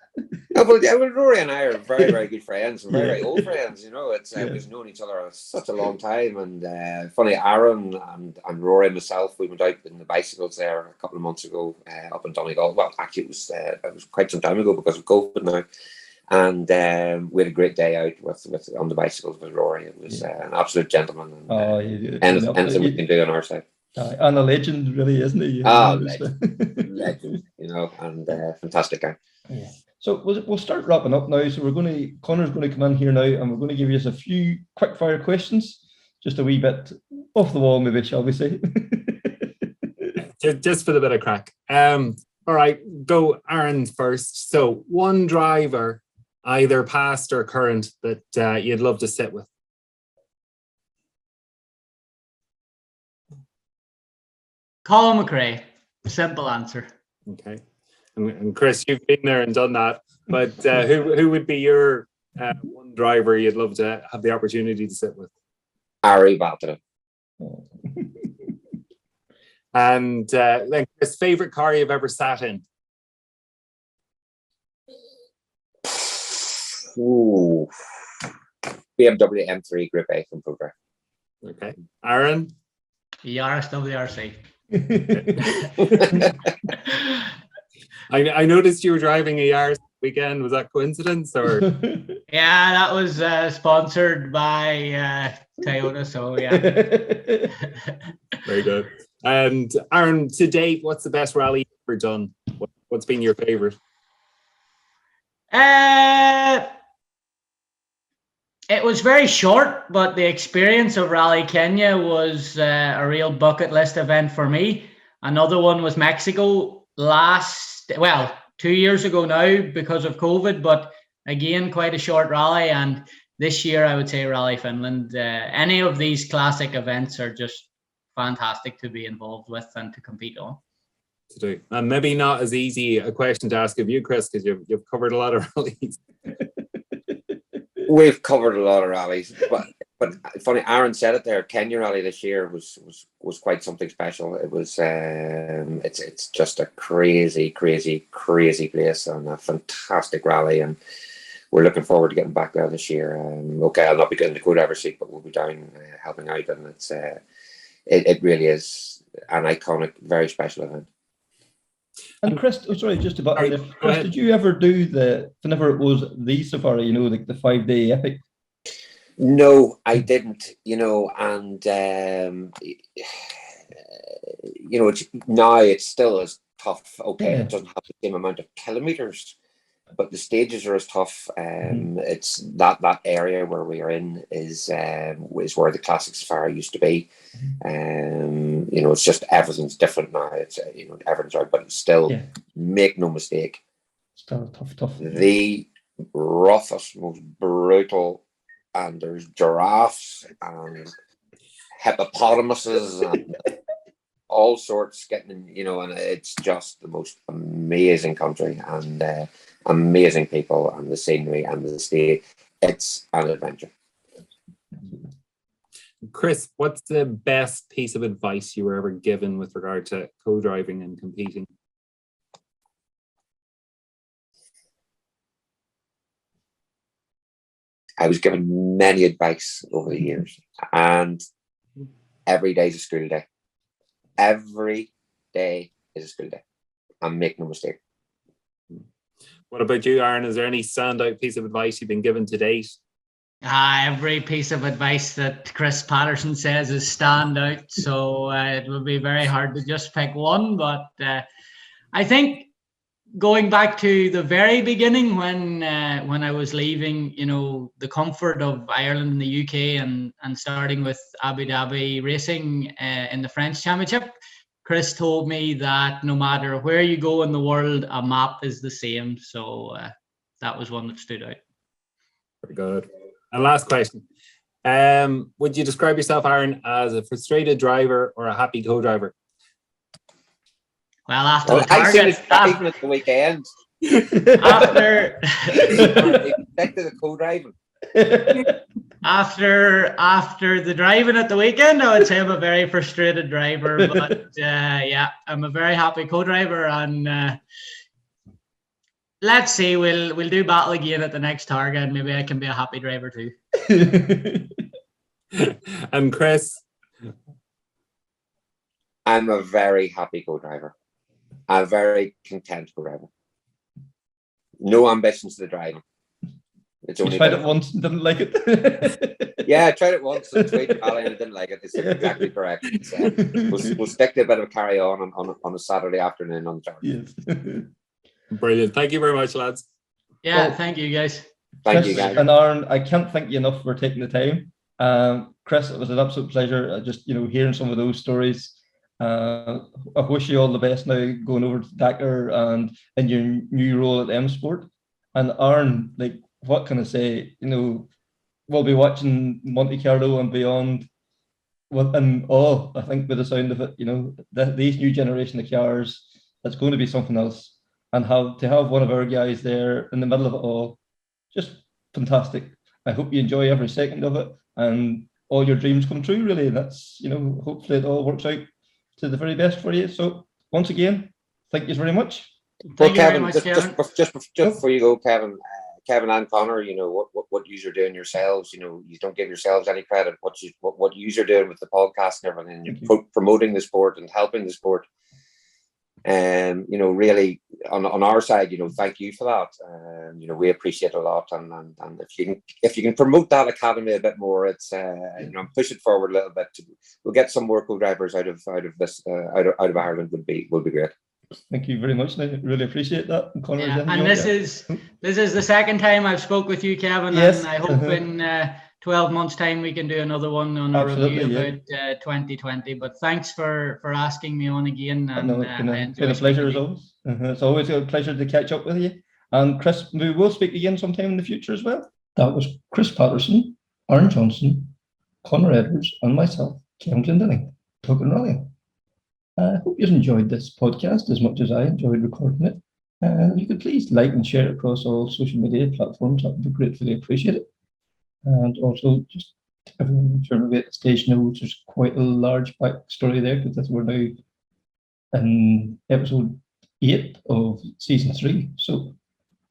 Well, Rory and I are very, very good friends, and very, very old friends. We've known each other such a long time, and funny, Aaron and Rory and myself, we went out in the bicycles there a couple of months ago up in Donegal. Well, actually, it was quite some time ago because of COVID now. And we had a great day out with on the bicycles with Rory. It was an absolute gentleman. And, anything we can do on our side. And a legend, really, isn't he? Legend, and fantastic guy. Yeah. So we'll start wrapping up now. So Conor's going to come in here now, and we're going to give you a few quick fire questions, just a wee bit off the wall, maybe, shall we say? just for the bit of crack. All right, go Aaron first. So one driver, either past or current, that you'd love to sit with? Colin McRae. Simple answer. Okay. And Chris, you've been there and done that, but who would be your one driver you'd love to have the opportunity to sit with? Ari Valtteri. And then Chris, favorite car you've ever sat in? Ooh, BMW M3 Group A from Progress. Okay, Aaron. Yaris WRC. I noticed you were driving a Yaris weekend. Was that coincidence or? Yeah, that was sponsored by Toyota. So yeah. Very good. And Aaron, to date, what's the best rally you've ever done? What's been your favorite? It was very short, but the experience of Rally Kenya was a real bucket list event for me. Another one was Mexico 2 years ago now because of COVID, but again, quite a short rally. And this year, I would say Rally Finland. Any of these classic events are just fantastic to be involved with and to compete on. To do. And maybe not as easy a question to ask of you, Chris, because you've covered a lot of rallies. We've covered a lot of rallies, but funny, Aaron said it there. Kenya Rally this year was quite something special. It was it's just a crazy place and a fantastic rally, and we're looking forward to getting back there this year. Okay, I'll not be getting the co-driver seat, but we'll be down helping out, and it really is an iconic, very special event. And Chris, sorry, just about Sorry, Chris, did you ever do whenever it was the safari, like the 5-day epic? No, I didn't, and now it still is tough. Okay, Yeah. It doesn't have the same amount of kilometers, but the stages are as tough. It's that area where we are in is where the classic safari used to be. It's just everything's different now. It's everything's right, but it's still, make no mistake, Still tough. the roughest, most brutal, and there's giraffes and hippopotamuses and all sorts getting and it's just the most amazing country and amazing people and the scenery and the state. It's an adventure. Chris, what's the best piece of advice you were ever given with regard to co-driving and competing? I was given many advice over the years, and every day is a school day. Every day is a school day. And make no mistake. What about you, Aaron? Is there any standout piece of advice you've been given to date? Every piece of advice that Chris Patterson says is standout, so it will be very hard to just pick one. But I think going back to the very beginning when I was leaving, the comfort of Ireland and the UK and starting with Abu Dhabi racing in the French Championship, Chris told me that no matter where you go in the world, a map is the same. So that was one that stood out. Very good. And last question. Would you describe yourself, Aaron, as a frustrated driver or a happy co-driver? Well, after the I seen it target, at the weekend. after Expected a co-driving. after the driving at the weekend, I would say I'm a very frustrated driver, but I'm a very happy co-driver, and let's see, we'll do battle again at the next Targa, and maybe I can be a happy driver too. And Chris? I'm a very happy co-driver. A very content co-driver. No ambitions to the driving. It's only you tried it once and didn't like it. Yeah, I tried it once in Toyota Gazoo and I didn't like it. It's exactly correct. We'll stick to a bit of a carry on a Saturday afternoon on the Targa. Yes. Brilliant. Thank you very much, lads. Yeah, thank you guys. Thank Chris you, guys. and Aaron, I can't thank you enough for taking the time. Chris, it was an absolute pleasure just hearing some of those stories. I wish you all the best now going over to Dakar and in your new role at M Sport. And Aaron, what can I say? We'll be watching Monte Carlo and beyond. And I think with the sound of it, these new generation of cars, it's going to be something else. And to have one of our guys there in the middle of it all, just fantastic. I hope you enjoy every second of it and all your dreams come true, really. That's, hopefully it all works out to the very best for you. So once again, thank you very much. Well, Thank you Kevin, very much, just before you go, Kevin and Connor, what you are doing yourselves, you don't give yourselves any credit. What you are doing with the podcast and everything, and you're promoting the sport and helping the sport. Really on our side, thank you for that. We appreciate it a lot, and if you can promote that academy a bit more, it's I'm pushing forward a little bit. We'll get some more co-drivers out of Ireland would be great. Thank you very much. I really appreciate that. And Connor, and this is the second time I've spoke with you, Kevin. Yes. And I hope in 12 months' time we can do another one on a review about 2020. But thanks for asking me on again. And it's been a pleasure as always. It's always a pleasure to catch up with you. And Chris, we will speak again sometime in the future as well. That was Chris Patterson, Aaron Johnston, Conor Edwards, and myself, Kevin Glendinning, Talking Rally. I hope you've enjoyed this podcast as much as I enjoyed recording it. If you could please like and share it across all social media platforms, that would be gratefully appreciated. And also, just everyone from at the stage knows there's quite a large backstory there, because we're now in episode 8 of season 3. So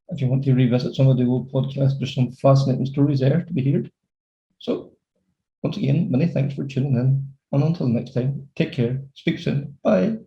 if you want to revisit some of the old podcasts, there's some fascinating stories there to be heard. So once again, many thanks for tuning in. And until next time, take care. Speak soon. Bye.